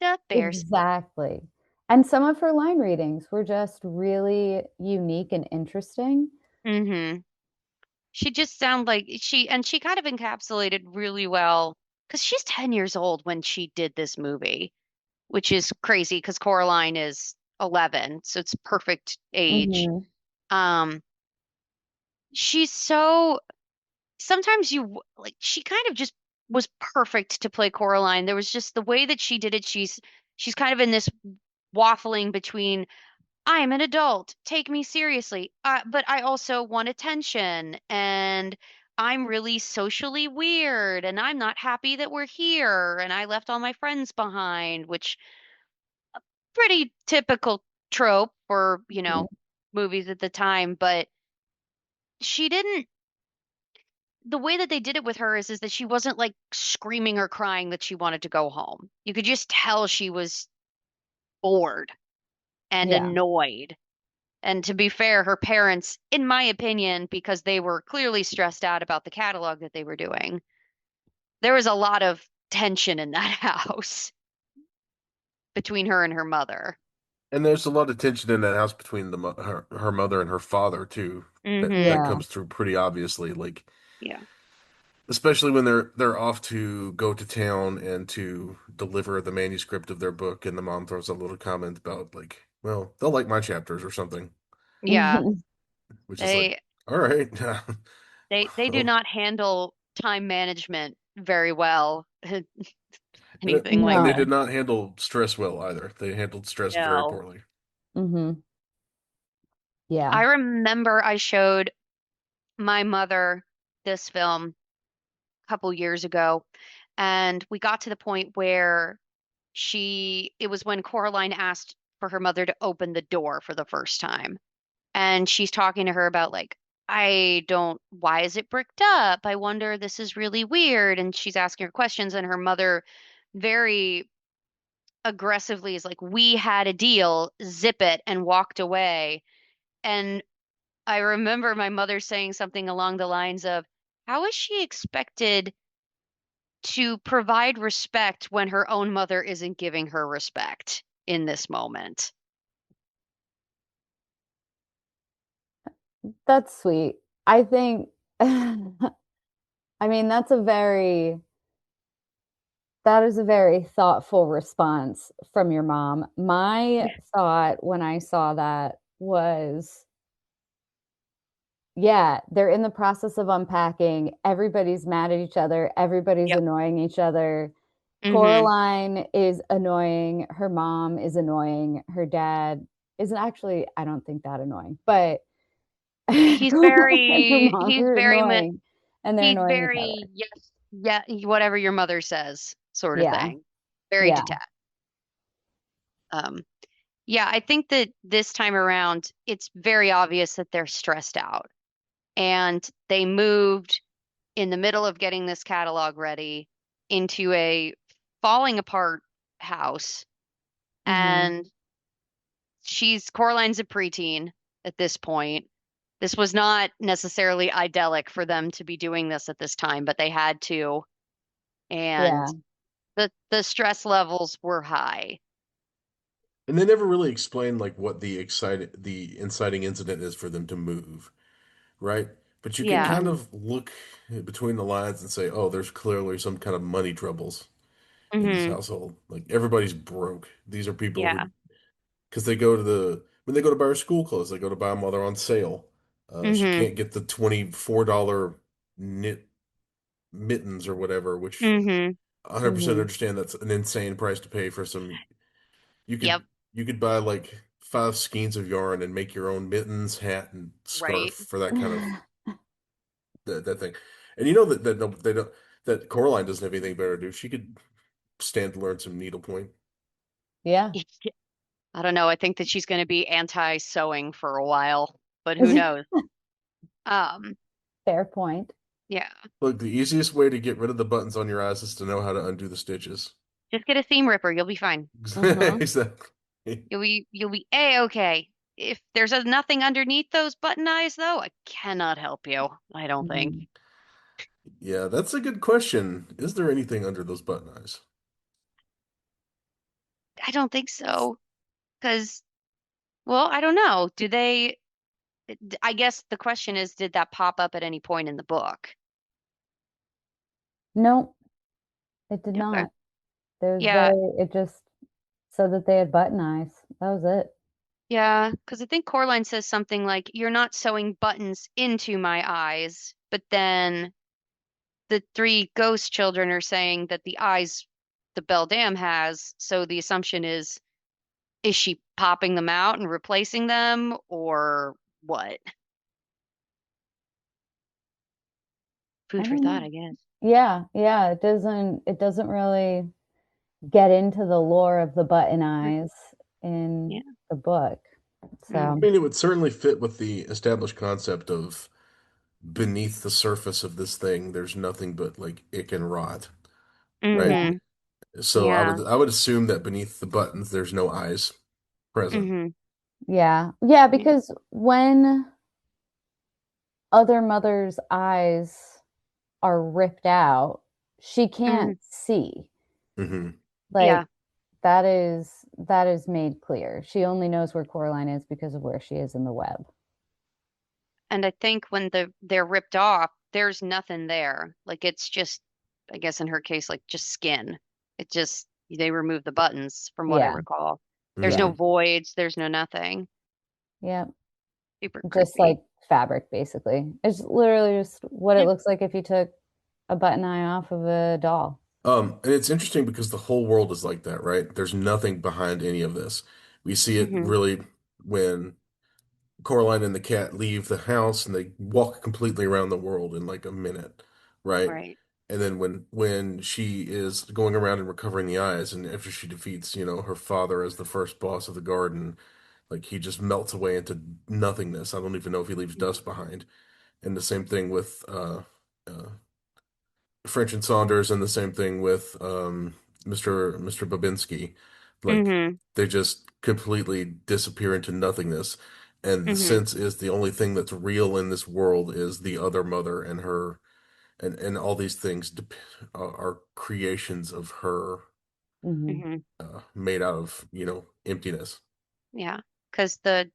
The Bears. Exactly. And some of her line readings were just really unique and interesting. Mm-hmm. She just sounded like she kind of encapsulated really well because she's 10 years old when she did this movie, which is crazy because Coraline is 11, so it's perfect age. Mhm. Um, she's so sometimes like she kind of just was perfect to play Coraline. There was just the way that she did it. She's kind of in this waffling between I'm an adult, take me seriously, but I also want attention, and I'm really socially weird, and I'm not happy that we're here, and I left all my friends behind, which pretty typical trope for, Mhm. movies at the time, but she didn't the way that they did it with her is that she wasn't like screaming or crying that she wanted to go home. You could just tell she was bored and Yeah. annoyed. And to be fair, her parents, in my opinion, because they were clearly stressed out about the catalog that they were doing, there was a lot of tension in that house between her and her mother. And there's a lot of tension in that house between her mother and her father too. That Mm-hmm. Yeah. comes through pretty obviously, like Yeah. especially when they're off to go to town and to deliver the manuscript of their book, and the mom throws a little comment about like, well, they'll like my chapters or something, Yeah. which is like, They all right. they do Well, not handle time management very well. and, Anything like and they that. did No. not handle stress well either. They handled stress very No. poorly. Mhm. Yeah. I remember I showed my mother this film a couple years ago, and we got to the point where it was when Coraline asked for her mother to open the door for the first time. And she's talking to her about, like, why is it bricked up? I wonder, this is really weird. And she's asking her questions, and her mother very aggressively is like, we had a deal, zip it, and walked away. And I remember my mother saying something along the lines of, how is she expected to provide respect when her own mother isn't giving her respect in this moment? That's sweet. I think I mean that is a very thoughtful response from your mom. My thought when I saw that was, yeah, they're in the process of unpacking. Everybody's mad at each other. Everybody's Yep. annoying each other. Mm-hmm. Coraline is annoying. Her mom is annoying. Her dad isn't actually, I don't think that annoying, but He's Coraline and her very, mom he's are very, annoying and they're he's annoying each very, other. yes, yeah, whatever your mother says, sort of Yeah. thing. Very Yeah. detached. Um, yeah, I think that this time around, it's very obvious that they're stressed out. And they moved in the middle of getting this catalog ready into a falling apart house. Mhm. And Coraline's a preteen at this point. This was not necessarily idyllic for them to be doing this at this time, but they had to, and Yeah. the stress levels were high. And they never really explained like what the inciting incident is for them to move, right? But you can Yeah. kind Mhm. of look between the lines and say, oh, there's clearly some kind of money troubles in this Hmm. household. Like everybody's broke. These are people Yeah. who, because they go to when they go to buy her school clothes, they go to buy them while they're on sale. She Hmm. can't get the $24 knit mittens or whatever, which Hmm. 100% Mhm. understand that's an insane price to pay for you Yep. could you could buy like 5 skeins of yarn and make your own mittens, hat, and scarf Right. for that kind of that thing. And you know that no, they don't that Coraline doesn't have anything better to do. She could stand to learn some needlepoint. Yeah. I don't know. I think that she's going to be anti-sewing for a while, but who knows? Um, Fair point. yeah. Look, the easiest way to get rid of the buttons on your eyes is to know how to undo the stitches. Just get a seam ripper. You'll be fine. Mhm. Exactly. You'll be a-okay. If there's nothing underneath those button eyes, though, I cannot help you. I don't think. Mhm. Yeah, that's a good question. Is there anything under those button eyes? I don't think so. Because, well, I don't know. Do they? I guess the question is, did that pop up at any point in the book? Nope. It did Okay. not. Yeah. It just said that they had button eyes. That was it. Yeah. Because I think Coraline says something like, "You're not sewing buttons into my eyes," but then the three ghost children are saying that the eyes the beldam has, so the assumption is she popping them out and replacing them or what? I Food for don't thought, know. I guess. Yeah, yeah, it doesn't really get into the lore of the button Mm, eyes in yeah. the book. Mm. I So, mean, it would certainly fit with the established concept of beneath the surface of this thing, there's nothing but like ick and rot, right? yeah. Mm-hmm. So Yeah. I would assume that beneath the buttons, there's no eyes present. Mm-hmm. Yeah. Yeah, Yeah. because when other mother's eyes are ripped out, she Mm-hmm. can't see. Hmm. Like Yeah. that is made clear. She only knows where Coraline is because of where she is in the web. And I think when they're ripped off, there's nothing there. Like it's just, I guess in her case, like just skin. It just they remove the buttons from what I Yeah. recall. There's Yeah. no Hmm. voids, there's no nothing. Yeah. Super Just creepy. like fabric, basically. It's literally just what it Yeah. looks like if you took a button eye off of a doll. And it's interesting because the whole world is like that, right? There's nothing behind any of this. We see it Mm-hmm. really when Coraline and the cat leave the house and they walk completely around the world in like a minute, right? Right. And then when she is going around and recovering the eyes, and after she defeats, her father as the first boss of the garden, like he just melts away into nothingness. I don't even know if he leaves dust behind. And the same thing with uh, French and Saunders, and the same thing with Mr. Babinski. Like Mm-hmm. they just completely disappear into nothingness. And the Mm-hmm. sense is the only thing that's real in this world is the other mother and her, and all these things are creations of her, Hmm. Mm-hmm. made out of, emptiness. Yeah, because the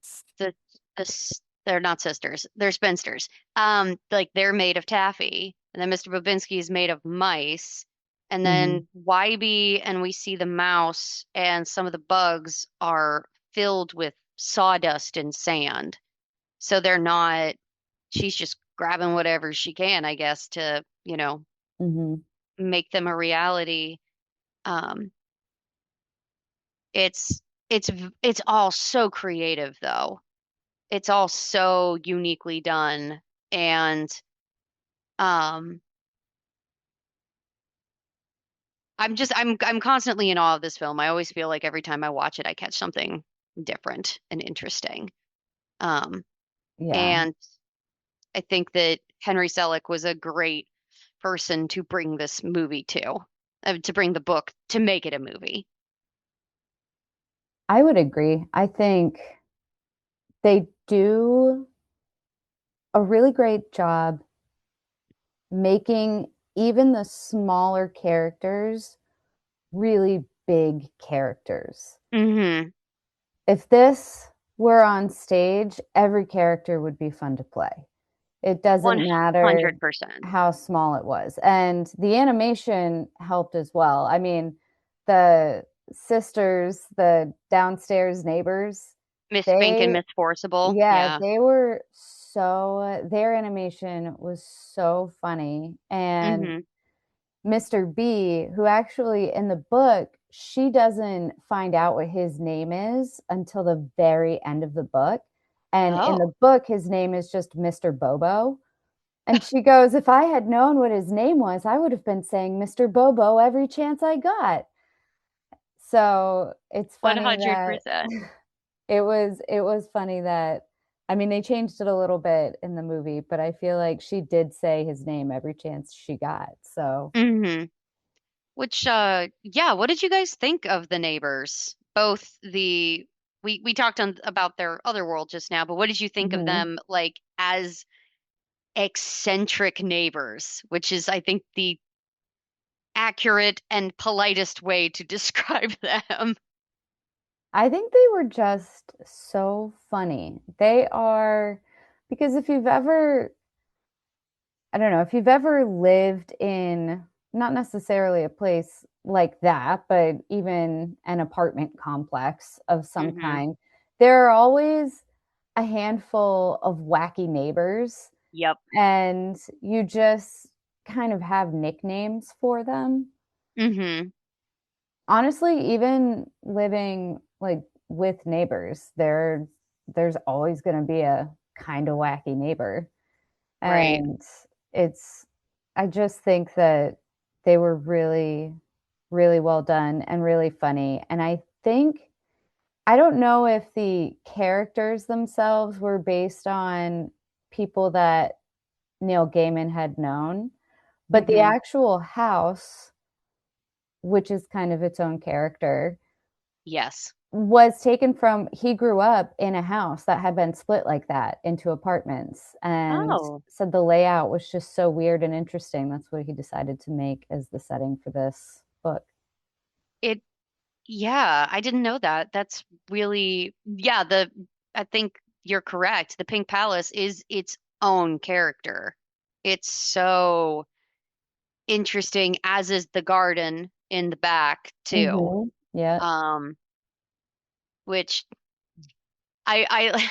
they're not sisters, they're spinsters. Like they're made of taffy, and then Mr. Babinski is made of mice, and Hmm. then Wybie and we see the mouse, and some of the bugs are filled with sawdust and sand. So they're not. She's just grabbing whatever she can, I guess, to Hmm. make them a reality. Um, it's it's all so creative, though. It's all so uniquely done and um I'm constantly in awe of this film. I always feel like every time I watch it I catch something different and interesting. Um Yeah. and I think that Henry Selick was a great person to bring this movie to bring the book to make it a movie. I would agree. I think they do a really great job making even the smaller characters really big characters. Mm-hmm. If this were on stage, every character would be fun to play. It doesn't matter 100%. how small it was. And the animation helped as well. I mean, the sisters, the downstairs neighbors, Miss Fink and they, Miss Forcible. yeah, Yeah. their animation was so funny. And Mm-hmm. Mr. B, who actually in the book, she doesn't find out what his name is until the very end of the book. And in Oh, the book, his name is just Mr. Bobo. And she goes, if I had known what his name was, I would have been saying Mr. Bobo every chance I got. So it's funny that 100%. it was funny that I mean they changed it a little bit in the movie, but I feel like she did say his name every chance she got. So Mm-hmm. Which, yeah, what did you guys think of the neighbors? Both we talked about their other world just now, but what did you think of mhm. them like as eccentric neighbors, which is, I think, the accurate and politest way to describe them. I think they were just so funny. They are because if you've ever I don't know, if you've ever lived in not necessarily a place like that, but even an apartment complex of some Mm-hmm. kind, there are always a handful of wacky neighbors, Yep. and you just kind of have nicknames for them. Mm-hmm. Honestly, even living like with neighbors, there's always going to be a kind of wacky neighbor. Right. And it's I just think that they were really, really well done and really funny. And I don't know if the characters themselves were based on people that Neil Gaiman had known, but the Mm-hmm. actual house, which is kind of its own character, Yes. was taken from he grew up in a house that had been split like that into apartments, and Oh, said the layout was just so weird and interesting. That's what he decided to make as the setting for this book. it, yeah, I didn't know that. That's really, yeah, I think you're correct. The Pink Palace is its own character. It's so interesting, as is the garden in the back too. Yeah. Um, which I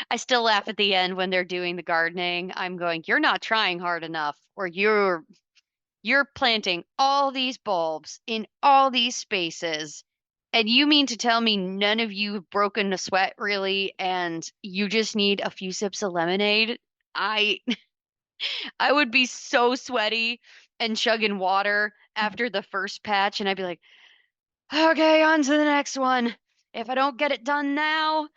I still laugh at the end when they're doing the gardening. I'm going, you're not trying hard enough, or you're planting all these bulbs in all these spaces. And you mean to tell me none of you have broken a sweat really, and you just need a few sips of lemonade? I I would be so sweaty and chugging water after the first patch, and I'd be like, okay, on to the next one. If I don't get it done now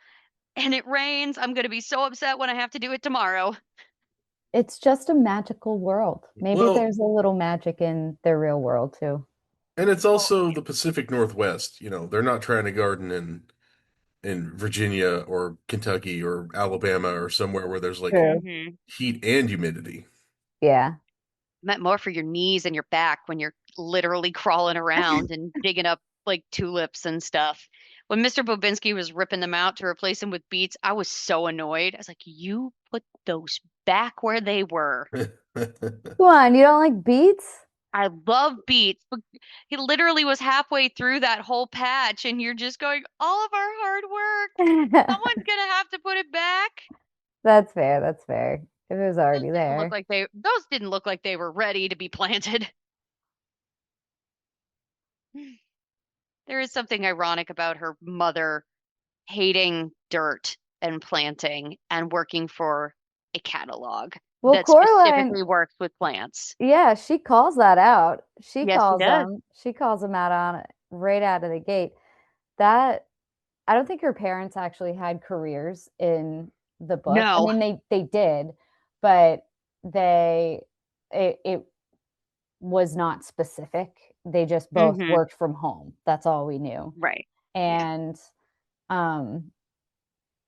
and it rains, I'm gonna be so upset when I have to do it tomorrow. It's just a magical world. Maybe Well, there's a little magic in their real world too. and it's Oh, also the Pacific Northwest. They're not trying to garden in Virginia or Kentucky or Alabama or somewhere where there's like True. hmm. heat and humidity. Yeah. Meant more for your knees and your back when you're literally crawling around and digging up like tulips and stuff. When Mr. Bobinski was ripping them out to replace them with beets, I was so annoyed. I was like, you put those back where they were. Come on, you don't like beets? I love beets, but he literally was halfway through that whole patch, and you're just going, all of our hard work. Someone's gonna have to put it back. That's fair. That's fair. If it was already there. Those didn't look like they were ready to be planted. There is something ironic about her mother hating dirt and planting and working for a catalog Well, that Coraline, specifically works with plants. yeah, she calls that out. Yes, she does. She calls them out on it right out of the gate. That I don't think her parents actually had careers in the book. I No. mean, they did, but they it was not specific. They just both Hmm. worked from home. That's all we knew. Right. Yeah. And um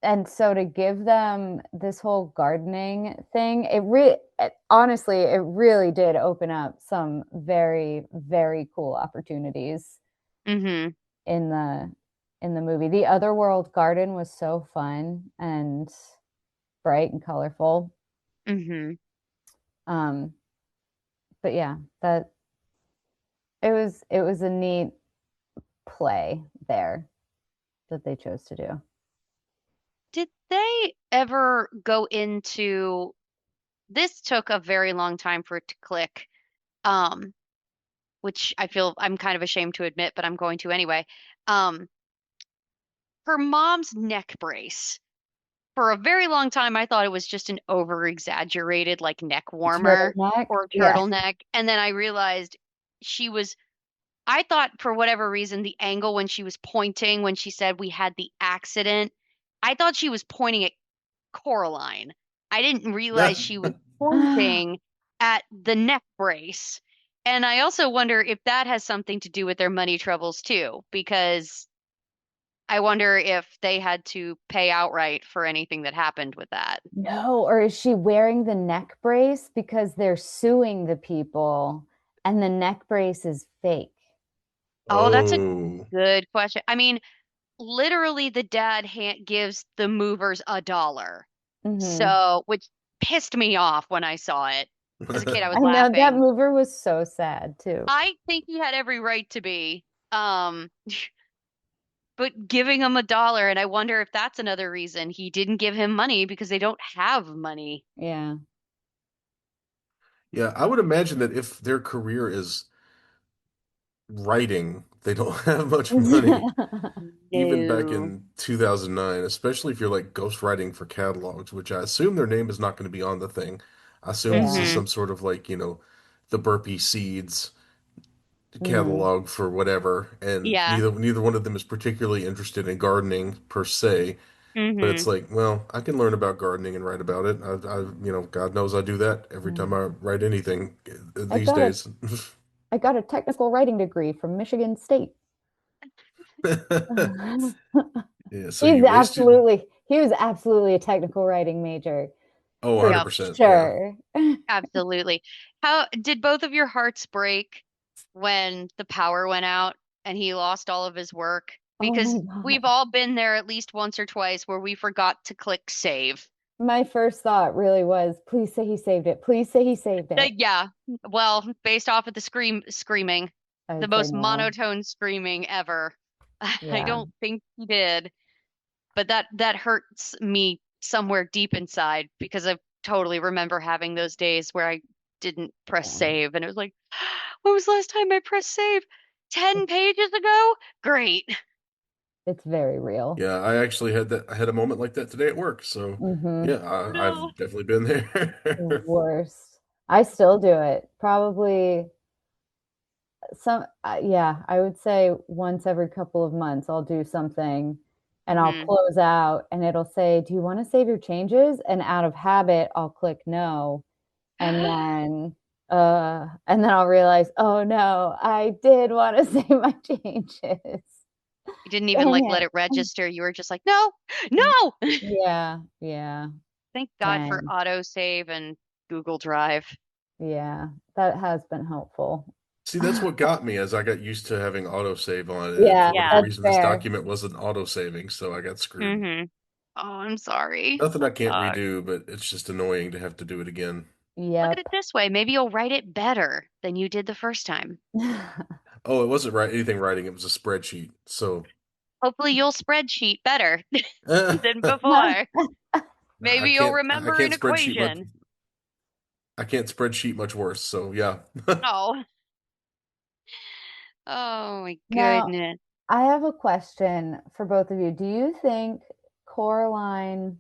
and so to give them this whole gardening thing, honestly, it really did open up some very, very cool opportunities Hmm. in the movie. The Otherworld garden was so fun and bright and colorful. Hmm. Um, but yeah, that it was a neat play there that they chose to do. Did they ever go into this took a very long time for it to click, um, which I feel I'm kind of ashamed to admit, but I'm going to anyway. Um, her mom's neck brace. For a very long time, I thought it was just an over exaggerated like neck warmer Turtleneck, or yeah. turtleneck. And then I realized she was, I thought for whatever reason, the angle when she was pointing, when she said we had the accident, I thought she was pointing at Coraline. I didn't realize she was pointing at the neck brace. And I also wonder if that has something to do with their money troubles too, because I wonder if they had to pay outright for anything that happened with that. No, or is she wearing the neck brace because they're suing the people and the neck brace is fake? Oh, that's a Oh, good question. I mean, literally, the dad gives the movers $1. Hmm. So, which pissed me off when I saw it. As a kid, I was I know that laughing. mover was so sad too. I think he had every right to be. Um, but giving him $1, and I wonder if that's another reason he didn't give him money because they don't have money. Yeah. Yeah, I would imagine that if their career is writing, they don't have much money, even back No. in 2009, especially if you're like ghostwriting for catalogs, which I assume their name is not going to be on the thing. I assume this is Yeah. Mm-hmm. some sort of like, the Burpee Seeds Hmm. catalog for whatever, and Yeah. neither one of them is particularly interested in gardening per se. But it's Mm-hmm. like, well, I can learn about gardening and write about it. God knows I do that every time I write anything I these got a days. I got a technical writing degree from Michigan State. Yeah, so you wasted, He was absolutely a technical writing major oh, for Yep. 100%. Yeah. sure. Absolutely. How did both of your hearts break when the power went out and he lost all of his work? Oh my Because God. we've all been there at least once or twice where we forgot to click save. My first thought really was, please say he saved it. Please say he saved it. Yeah, well, based off of the screaming, I the would say most no. monotone screaming ever. I Yeah. don't think he did, but that hurts me somewhere deep inside because I totally remember having those days where I didn't press Yeah. save and it was like, when was the last time I pressed save? 10 It's, pages ago? Great. it's very real. Yeah, I actually had that. I had a moment like that today at work. So, Mm-hmm. yeah, No. I've definitely been there. Worst. I still do it. Probably yeah, I would say once every couple of months I'll do something and I'll Hmm. close out and it'll say, "Do you want to save your changes?" And out of habit, I'll click no. And then I'll realize, "Oh no, I did want to save my changes." You didn't even like let Dang it register. You were just like, no, no. it. Yeah, yeah. Thank God for Dang. autosave and Google Drive. Yeah, that has been helpful. See, that's what got me as I got used to having autosave on it, and Yeah, for whatever Yeah. that's reason, this fair. document wasn't auto-saving, so I got screwed. Hmm. Oh, I'm sorry. Nothing I That can't sucks. redo, but it's just annoying to have to do it again. Look at Yep. it this way. Maybe you'll write it better than you did the first time. Oh, it wasn't anything writing, it was a spreadsheet. So, Hopefully you'll spreadsheet better than nah, before. I Maybe you'll I remember an can't spreadsheet much. equation. I can't spreadsheet much worse. So, yeah. Oh, oh my Now, goodness. I have a question for both of you. Do you think Coraline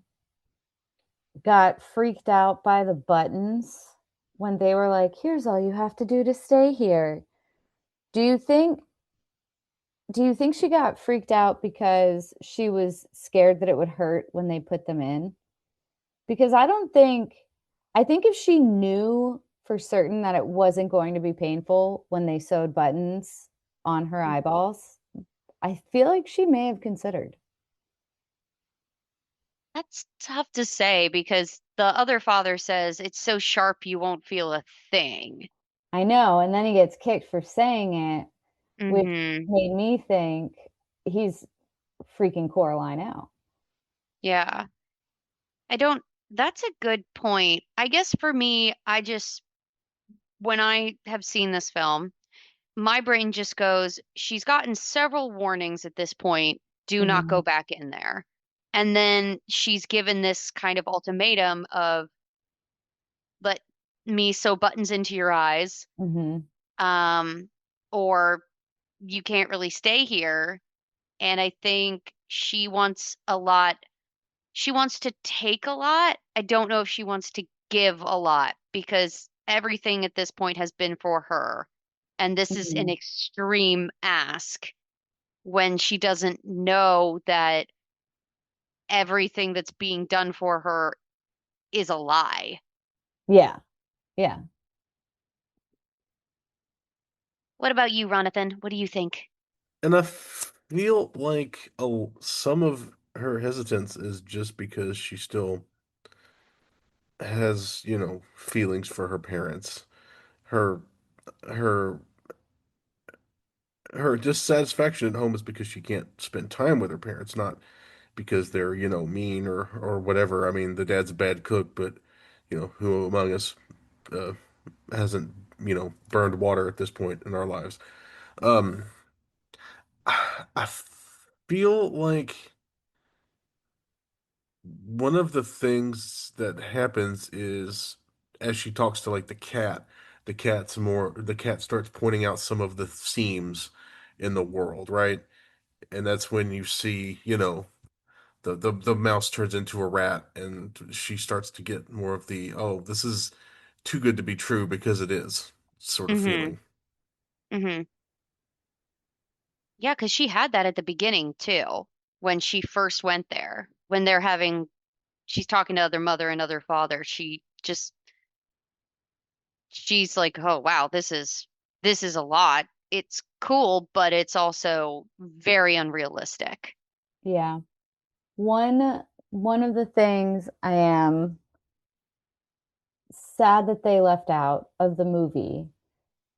got freaked out by the buttons when they were like, "Here's all you have to do to stay here"? Do you think do you think she got freaked out because she was scared that it would hurt when they put them in? Because I think if she knew for certain that it wasn't going to be painful when they sewed buttons on her eyeballs, I feel like she may have considered. That's tough to say because the other father says it's so sharp you won't feel a thing. I know, and then he gets kicked for saying it, which Hmm. made me think he's freaking Coraline out. Yeah. I don't, that's a good point. I guess for me, when I have seen this film, my brain just goes, she's gotten several warnings at this point. Do not go Mhm, back in there. And then she's given this kind of ultimatum of let me sew buttons into your eyes, mhm. um, or you can't really stay here. And I think she wants a lot. She wants to take a lot. I don't know if she wants to give a lot because everything at this point has been for her. And this is an Mhm. extreme ask when she doesn't know that everything that's being done for her is a lie. Yeah, yeah. What about you, Ronathan? What do you think? And I feel like some of her hesitance is just because she still has, feelings for her parents. Her her her dissatisfaction at home is because she can't spend time with her parents, not because they're, mean or whatever. I mean, the dad's a bad cook, but who among us hasn't, burned water at this point in our lives. Um, I feel like one of the things that happens is as she talks to like the cat starts pointing out some of the seams in the world, right? And that's when you see, the mouse turns into a rat and she starts to get more of the, oh, this is too good to be true because it is sort of Mm-hmm. feeling. Mm-hmm. Yeah, because she had that at the beginning too, when she first went there. When she's talking to other mother and other father. She's like, oh wow, this is a lot. It's cool, but it's also very unrealistic. Yeah. One of the things I am sad that they left out of the movie.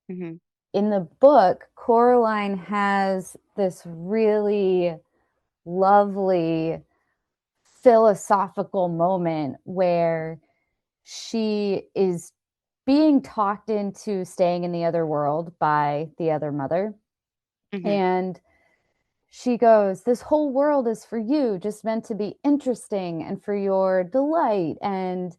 Hmm. In the book, Coraline has this really lovely philosophical moment where she is being talked into staying in the other world by the other mother. Hmm. And she goes, "This whole world is for you, just meant to be interesting and for your delight." And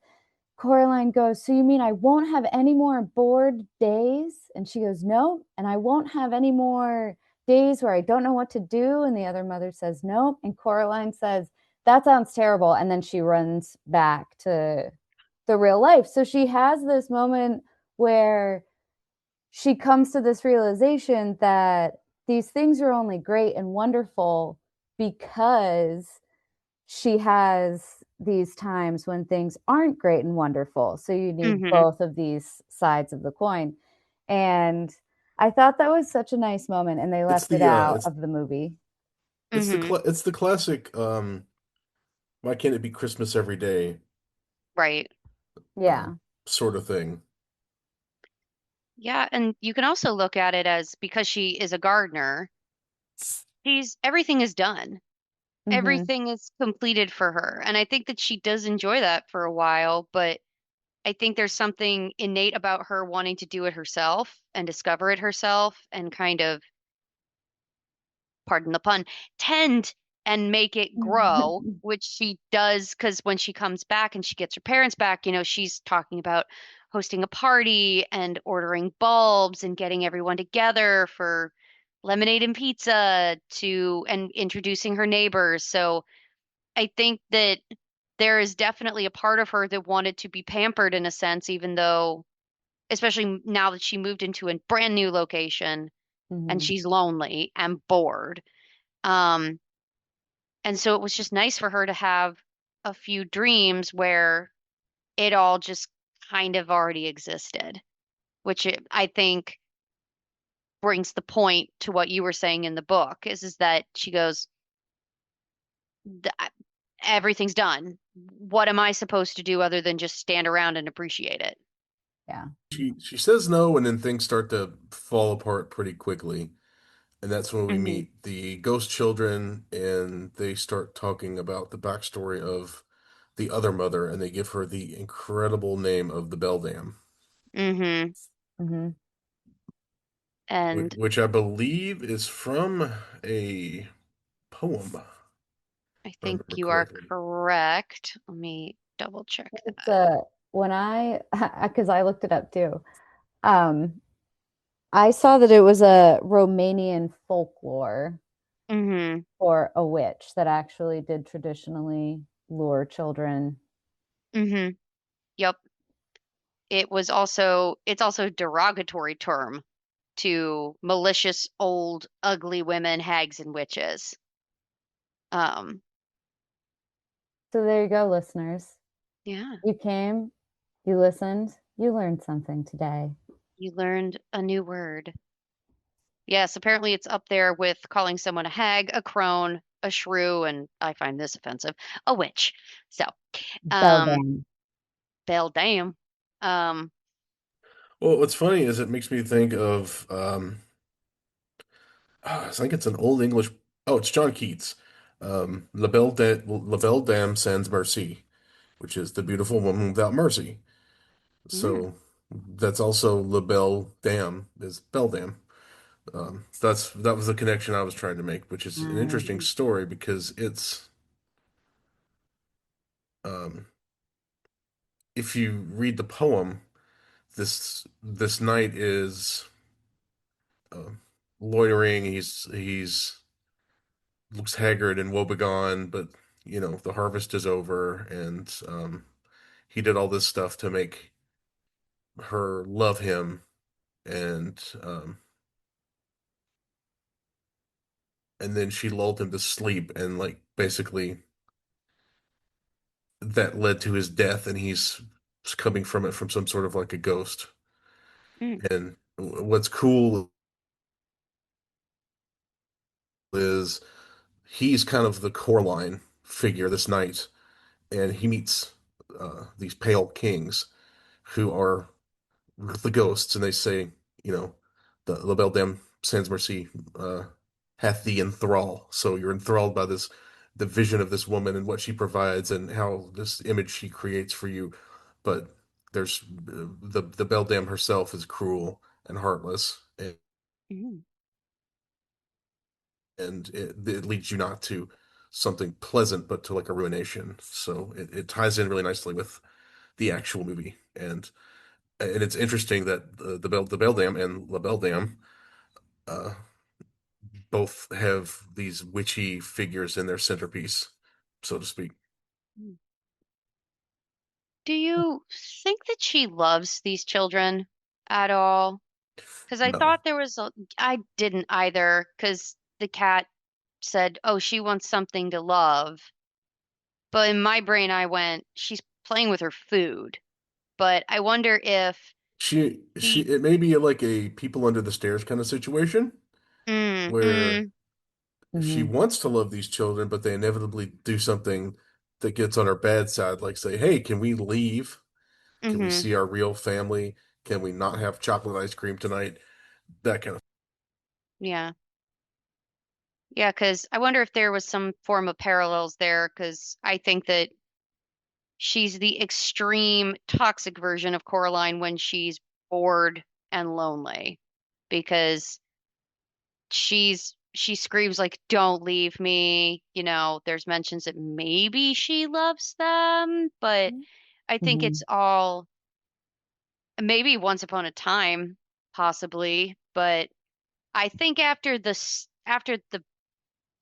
Coraline goes, "So you mean I won't have any more bored days?" And she goes, "No. And I won't have any more days where I don't know what to do." And the other mother says, "No." And Coraline says, "That sounds terrible." And then she runs back to the real life. So she has this moment where she comes to this realization that these things are only great and wonderful because she has these times when things aren't great and wonderful. So you need Hmm. both of these sides of the coin. And I thought that was such a nice moment, and they It's left it the out of the movie. Hmm. it's the classic why can't it be Christmas every day Right. um Yeah. sort of thing. Yeah, and you can also look at it as because she is a gardener, she's everything is done. Mm-hmm. Everything is completed for her. And I think that she does enjoy that for a while, but I think there's something innate about her wanting to do it herself and discover it herself and kind of, pardon the pun, tend and make it grow, which she does because when she comes back and she gets her parents back, she's talking about hosting a party and ordering bulbs and getting everyone together for lemonade and pizza and introducing her neighbors. So I think that there is definitely a part of her that wanted to be pampered in a sense, even though, especially now that she moved into a brand new location and Mm-hmm. she's lonely and bored. Um, and so it was just nice for her to have a few dreams where it all just kind of already existed, I think brings the point to what you were saying in the book is that she goes, everything's done. What am I supposed to do other than just stand around and appreciate it? Yeah. She says no, and then things start to fall apart pretty quickly. And that's when we Hmm. meet the ghost children, and they start talking about the backstory of the other mother, and they give her the incredible name of the Beldam, Hmm. Mm-hmm. And which I believe is from a poem, if I I think remember you are correctly. correct. Let me double check It's that. when I because I looked it up too. Um, I saw that it was a Romanian folklore Hmm. for a witch that actually did traditionally lure children. Hmm. Yep. It's also a derogatory term to malicious, old, ugly women, hags, and witches. Um, So there you go, listeners. yeah, You came, you listened, you learned something today. you learned a new word. Yes, apparently it's up there with calling someone a hag, a crone, a shrew, and I find this offensive, a witch. So, um, Beldam. bell damn. Um, Well, what's funny is it makes me think of I think it's an old English. Oh, it's John Keats. La Belle Dame Sans Merci, which is the beautiful woman without mercy. yeah. So That's also La Belle Dam is Belle Dam. That was the connection I was trying to make, which is an interesting Mm. story because it's um, if you read the poem, this knight is uh, loitering. He's looks haggard and woebegone, but the harvest is over, and he did all this stuff to make her love him, and and then she lulled him to sleep, and like basically that led to his death, and he's coming from it from some sort of like a ghost. Mm. And what's cool is he's kind of the Coraline figure, this knight, and he meets these pale kings who are the ghosts, and they say, the La Belle Dame Sans Mercy hath thee in thrall. So you're enthralled by the vision of this woman and what she provides and how this image she creates for you. But there's the Belle Dame herself is cruel and heartless, Mm. and it leads you not to something pleasant, but to like a ruination. So it ties in really nicely with the actual movie, and it's interesting that the Belle Dame and La Belle Dame uh, both have these witchy figures in their centerpiece, so to speak. Mm. Do you think that she loves these children at all? Because I No, thought there was a, I didn't either, because the cat said, "Oh, she wants something to love." But in my brain, I went, "She's playing with her food." But I wonder if she the it may be like a people under the stairs kind of situation mm, where mm, she Mhm. wants to love these children, but they inevitably do something that gets on her bad side, like say, "Hey, can we leave? Can we mm-hmm, see our real family? Can we not have chocolate ice cream tonight?" That kind of. yeah. Yeah, because I wonder if there was some form of parallels there, because I think that she's the extreme toxic version of Coraline when she's bored and lonely, because she screams like, "Don't leave me." There's mentions that maybe she loves them, but I think it's Mhm. all maybe once upon a time, possibly, but I think after the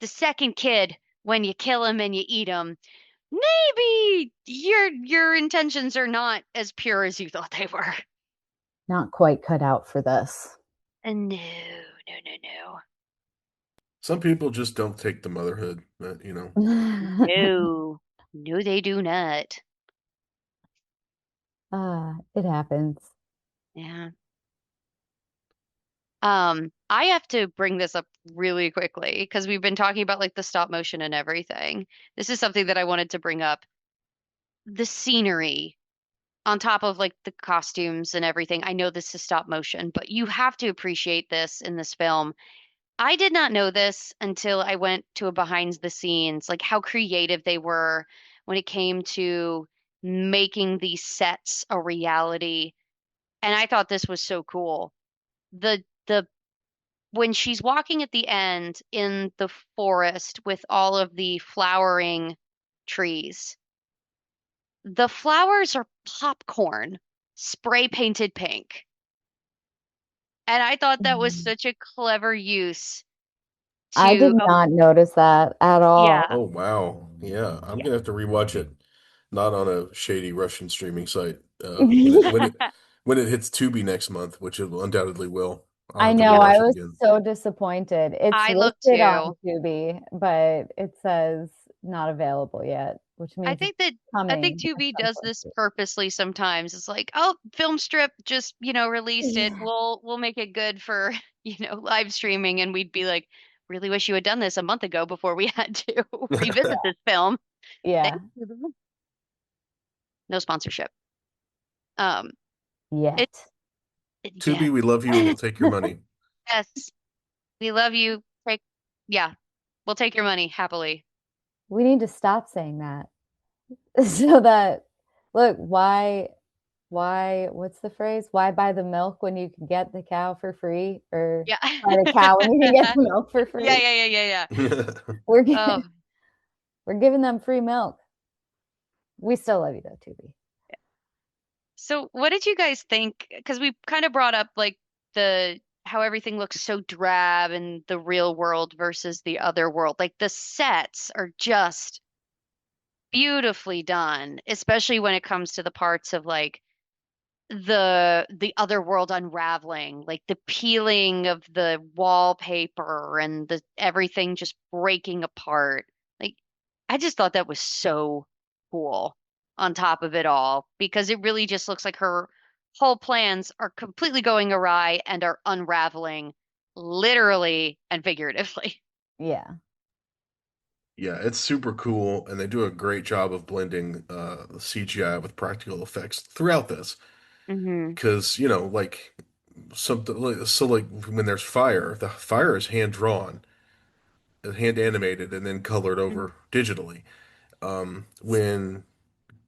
second kid, when you kill him and you eat him, maybe your intentions are not as pure as you thought they were. Not quite cut out for this. And no. Some people just don't take the motherhood, No. No, they do not. It happens. Yeah. I have to bring this up really quickly because we've been talking about like the stop motion and everything. This is something that I wanted to bring up. The scenery on top of like the costumes and everything. I know this is stop motion, but you have to appreciate this in this film. I did not know this until I went to a behind the scenes, like how creative they were when it came to making these sets a reality. And I thought this was so cool. The when she's walking at the end in the forest with all of the flowering trees, the flowers are popcorn spray painted pink. And I thought that was Mhm. such a clever use I did to, not notice that at all. yeah, Oh wow. Yeah, I'm yeah. gonna have to rewatch it. Not on a shady Russian streaming site. When it when it when it hits Tubi next month, which it undoubtedly will. I'll I have to know, Yeah, I rewatch it was again. so disappointed. It's I looked listed on too. Tubi, but it says not available yet, which I means it's think that I think coming at Tubi some does point this soon. purposely sometimes. It's like, oh, film strip just, released it. Yeah. We'll make it good for, live streaming. And we'd be like, really wish you had done this a month ago before we had to revisit this film. Thank Yeah, you. No sponsorship. Um, it, yet. yeah. Tubi, we love you and we'll take your money. Yes, we love you. Yeah, we'll take your money happily. We need to stop saying that so that, look, why? Why, what's the phrase? Why buy the milk when you can get the cow for free? Or Yeah. buy the cow when you can get the milk for Yeah, free? yeah, yeah, yeah, yeah. We're Oh, we're giving them free milk. We still love you though, Tubi. so what did you guys think? Because we kind of brought up like the how everything looks so drab in the real world versus the other world. Like the sets are just beautifully done, especially when it comes to the parts of like the other world unraveling, like the peeling of the wallpaper and the everything just breaking apart. Like I just thought that was so cool on top of it all because it really just looks like her whole plans are completely going awry and are unraveling literally and figuratively. Yeah. Yeah, it's super cool, and they do a great job of blending CGI with practical effects throughout this. Hmm. Because, like something like when there's fire, the fire is hand drawn, hand animated, and then colored over digitally. When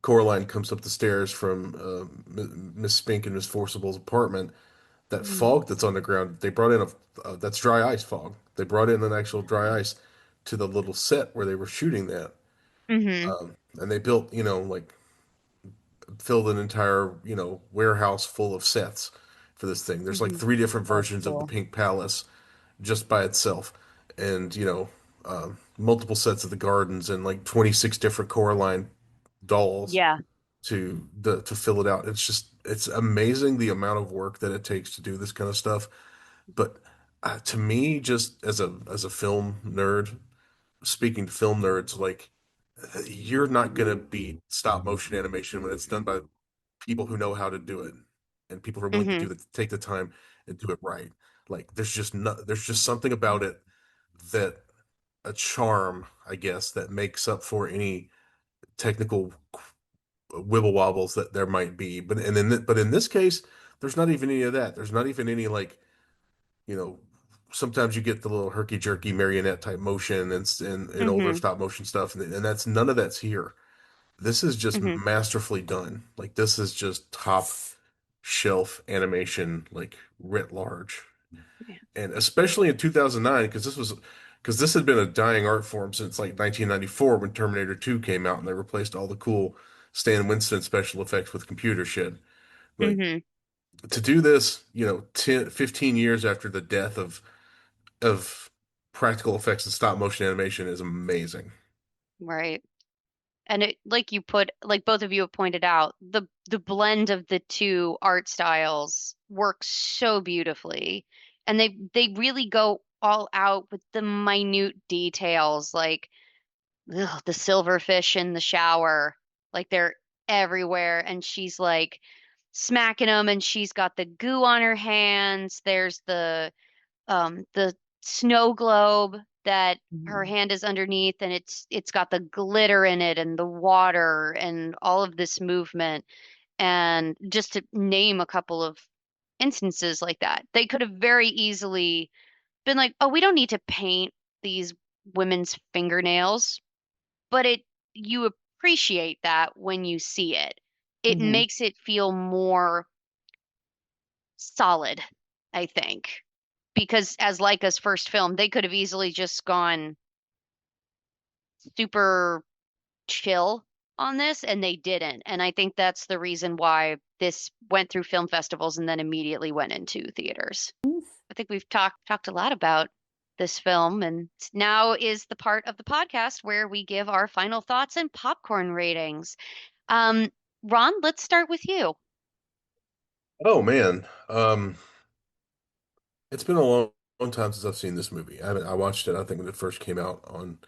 Coraline comes up the stairs from Miss Spink and Miss Forcible's apartment, that Hmm. fog that's on the ground, they brought in that's dry ice fog. They brought in an actual dry ice to the little set where they were shooting that. Hmm. And they built, like filled an entire, warehouse full of sets for this thing. There's like Hmm. three different That's versions of the cool. Pink Palace just by itself, and multiple sets of the gardens and like 26 different Coraline dolls Yeah. to fill it out. It's amazing the amount of work that it takes to do this kind of stuff. But to me, just as a film nerd, speaking to film nerds, like you're not gonna beat stop motion animation when it's done by people who know how to do it and people who are willing to Hmm. take the time and do it right. Like there's just something about it that a charm, I guess, that makes up for any technical wibble wobbles that there might be. But in this case, there's not even any of that. There's not even any like, you know, sometimes you get the little herky jerky marionette type motion and older Hmm. stop motion stuff, and that's none of that's here. This is just Hmm. masterfully done. Like this is just top shelf animation, like writ large. Yeah. And especially in 2009, because this had been a dying art form since like 1994 when Terminator 2 came out and they replaced all the cool Stan Winston special effects with computer shit. Like Hmm. to do this, 10, 15 years after the death of practical effects and stop motion animation is amazing. Right. And it like you put like both of you have pointed out, the blend of the two art styles works so beautifully. And they really go all out with the minute details like the silverfish in the shower. Like they're everywhere and she's like smacking them and she's got the goo on her hands. There's the snow globe that her Mhm. hand is underneath and it's got the glitter in it and the water and all of this movement and just to name a couple of instances like that they could have very easily been like, oh, we don't need to paint these women's fingernails, but it you appreciate that when you see it. It Mhm. makes it feel more solid, I think, because as Leica's first film, they could have easily just gone super chill on this, and they didn't. And I think that's the reason why this went through film festivals and then immediately went into theaters. I think we've talked a lot about this film, and now is the part of the podcast where we give our final thoughts and popcorn ratings. Um, Ron, let's start with you. Oh man, it's been a long time since I've seen this movie. I watched it, I think, when it first came out on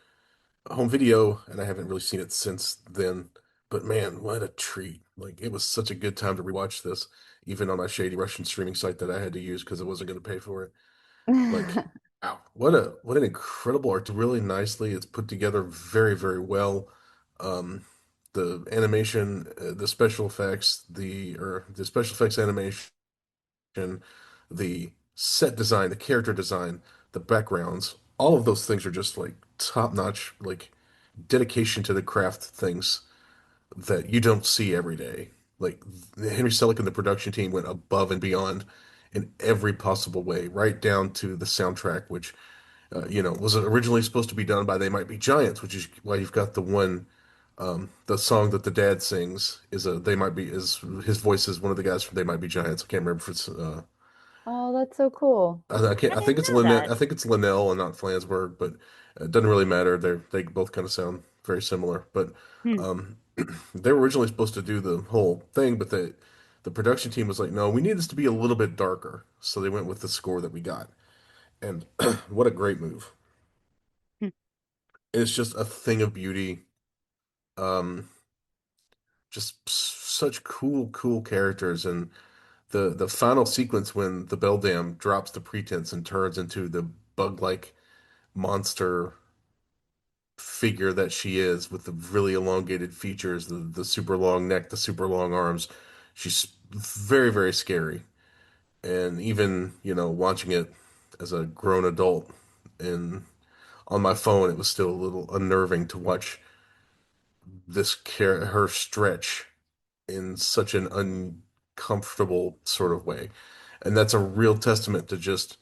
home video, and I haven't really seen it since then. But man, what a treat! Like it was such a good time to rewatch this, even on my shady Russian streaming site that I had to use because I wasn't going to pay for it. Like, wow, what an incredible art! Really nicely, it's put together very well. Um, the animation, the special effects, the special effects animation, the set design, the character design, the backgrounds, all of those things are just like top notch, like dedication to the craft things that you don't see every day. Like Henry Selick and the production team went above and beyond in every possible way, right down to the soundtrack, which was originally supposed to be done by They Might Be Giants, which is why you've got the song that the dad sings is a They Might Be is his voice is one of the guys from They Might Be Giants. I can't remember if it's Oh, that's so cool. I can't I I think didn't it's know Linnell that. I think it's Linnell and not Flansburgh, but it doesn't really matter. They both kind of sound very similar, but Hmm. um, they were originally supposed to do the whole thing, but the production team was like, no, we need this to be a little bit darker, so they went with the score that we got, and what a great move! Hmm. It's just a thing of beauty. Um, just such cool characters, and the final sequence when the Beldam drops the pretense and turns into the bug-like monster figure that she is with the really elongated features, the super long neck, the super long arms. She's very scary. And even, watching it as a grown adult and on my phone, it was still a little unnerving to watch her stretch in such an uncomfortable sort of way. And that's a real testament to just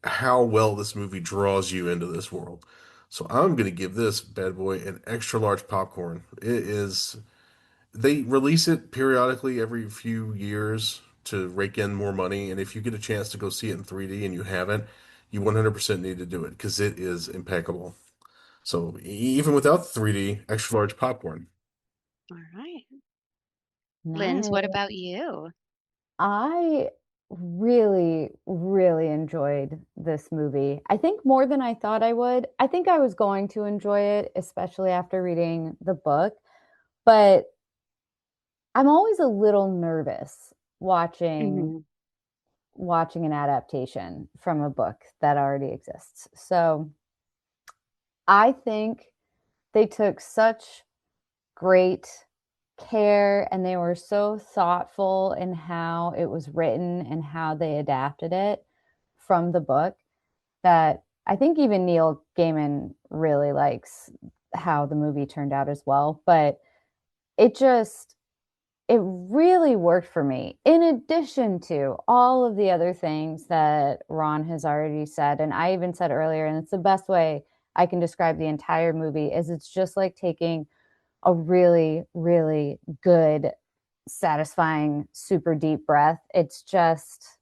how well this movie draws you into this world. So I'm going to give this bad boy an extra large popcorn. They release it periodically every few years to rake in more money. And if you get a chance to go see it in 3D and you haven't, you 100% need to do it because it is impeccable. So even without 3D, extra large popcorn. All right. Linz, what Nice. about you? I really, really enjoyed this movie. I think more than I thought I would. I think I was going to enjoy it, especially after reading the book, but I'm always a little nervous watching Hmm. watching an adaptation from a book that already exists. So, I think they took such great care and they were so thoughtful in how it was written and how they adapted it from the book that I think even Neil Gaiman really likes how the movie turned out as well. But it just, it really worked for me, in addition to all of the other things that Ron has already said. And I even said earlier, and it's the best way I can describe the entire movie, is it's just like taking a really, really good, satisfying, super deep breath. It's just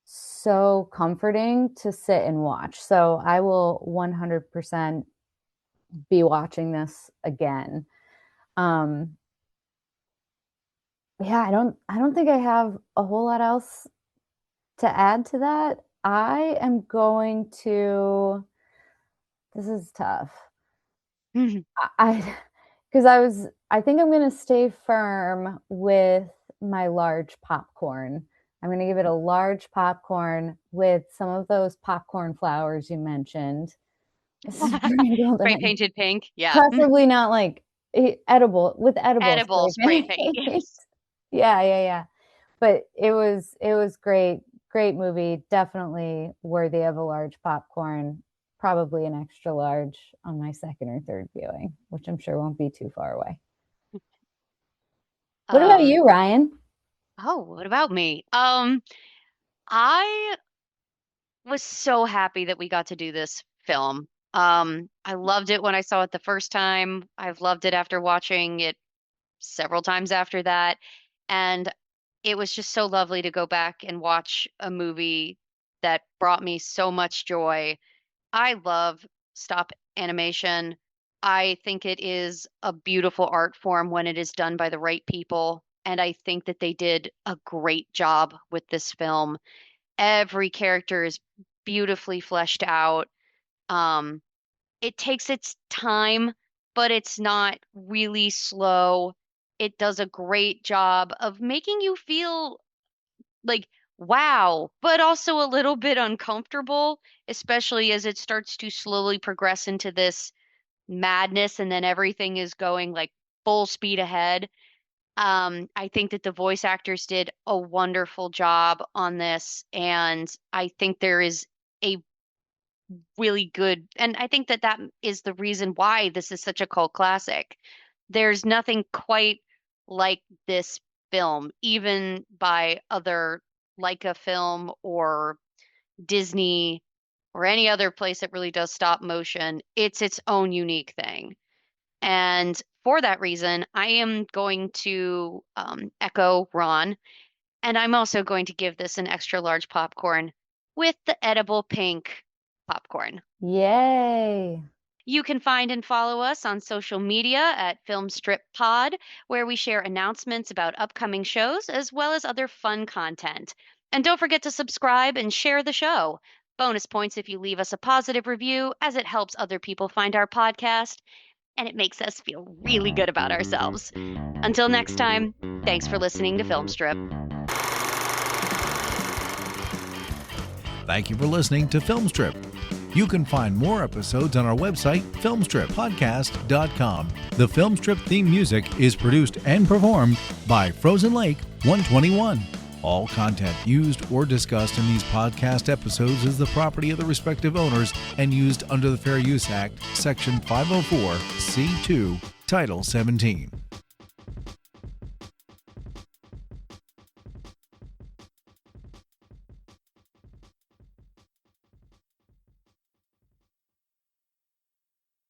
so comforting to sit and watch. So I will 100% be watching this again. Um, yeah, I don't think I have a whole lot else to add to that. I am going to this is tough. I because I think I'm gonna stay firm with my large popcorn. I'm gonna give it a large popcorn with some of those popcorn flowers you mentioned, sprinkled Spray in. painted pink. Yeah. Preferably not like edible with edible Edible spray spray paint. paint. Yes. Yeah. But it was great, great movie. Definitely worthy of a large popcorn. Probably an extra large on my second or third viewing, which I'm sure won't be too far away. What about Um, you, Ryan? oh, what about me? I was so happy that we got to do this film. I loved it when I saw it the first time. I've loved it after watching it several times after that. And it was just so lovely to go back and watch a movie that brought me so much joy. I love stop animation. I think it is a beautiful art form when it is done by the right people. And I think that they did a great job with this film. Every character is beautifully fleshed out. Um, it takes its time, but it's not really slow. It does a great job of making you feel like, wow, but also a little bit uncomfortable, especially as it starts to slowly progress into this madness and then everything is going like full speed ahead. I think that the voice actors did a wonderful job on this, and I think there is a really good, and I think that that is the reason why this is such a cult classic. There's nothing quite like this film, even by other Leica Film or Disney or any other place that really does stop motion. It's its own unique thing. And for that reason, I am going to echo Ron, and I'm also going to give this an extra large popcorn with the edible pink popcorn. Yay. You can find and follow us on social media at Filmstrip Pod, where we share announcements about upcoming shows as well as other fun content. And don't forget to subscribe and share the show. Bonus points if you leave us a positive review, as it helps other people find our podcast, and it makes us feel really good about ourselves. Until next time, thanks for listening to Filmstrip. Thank you for listening to Filmstrip. You can find more episodes on our website, filmstrippodcast.com. The Filmstrip theme music is produced and performed by Frozen Lake 121. All content used or discussed in these podcast episodes is the property of the respective owners and used under the Fair Use Act, Section 504, C2, Title 17.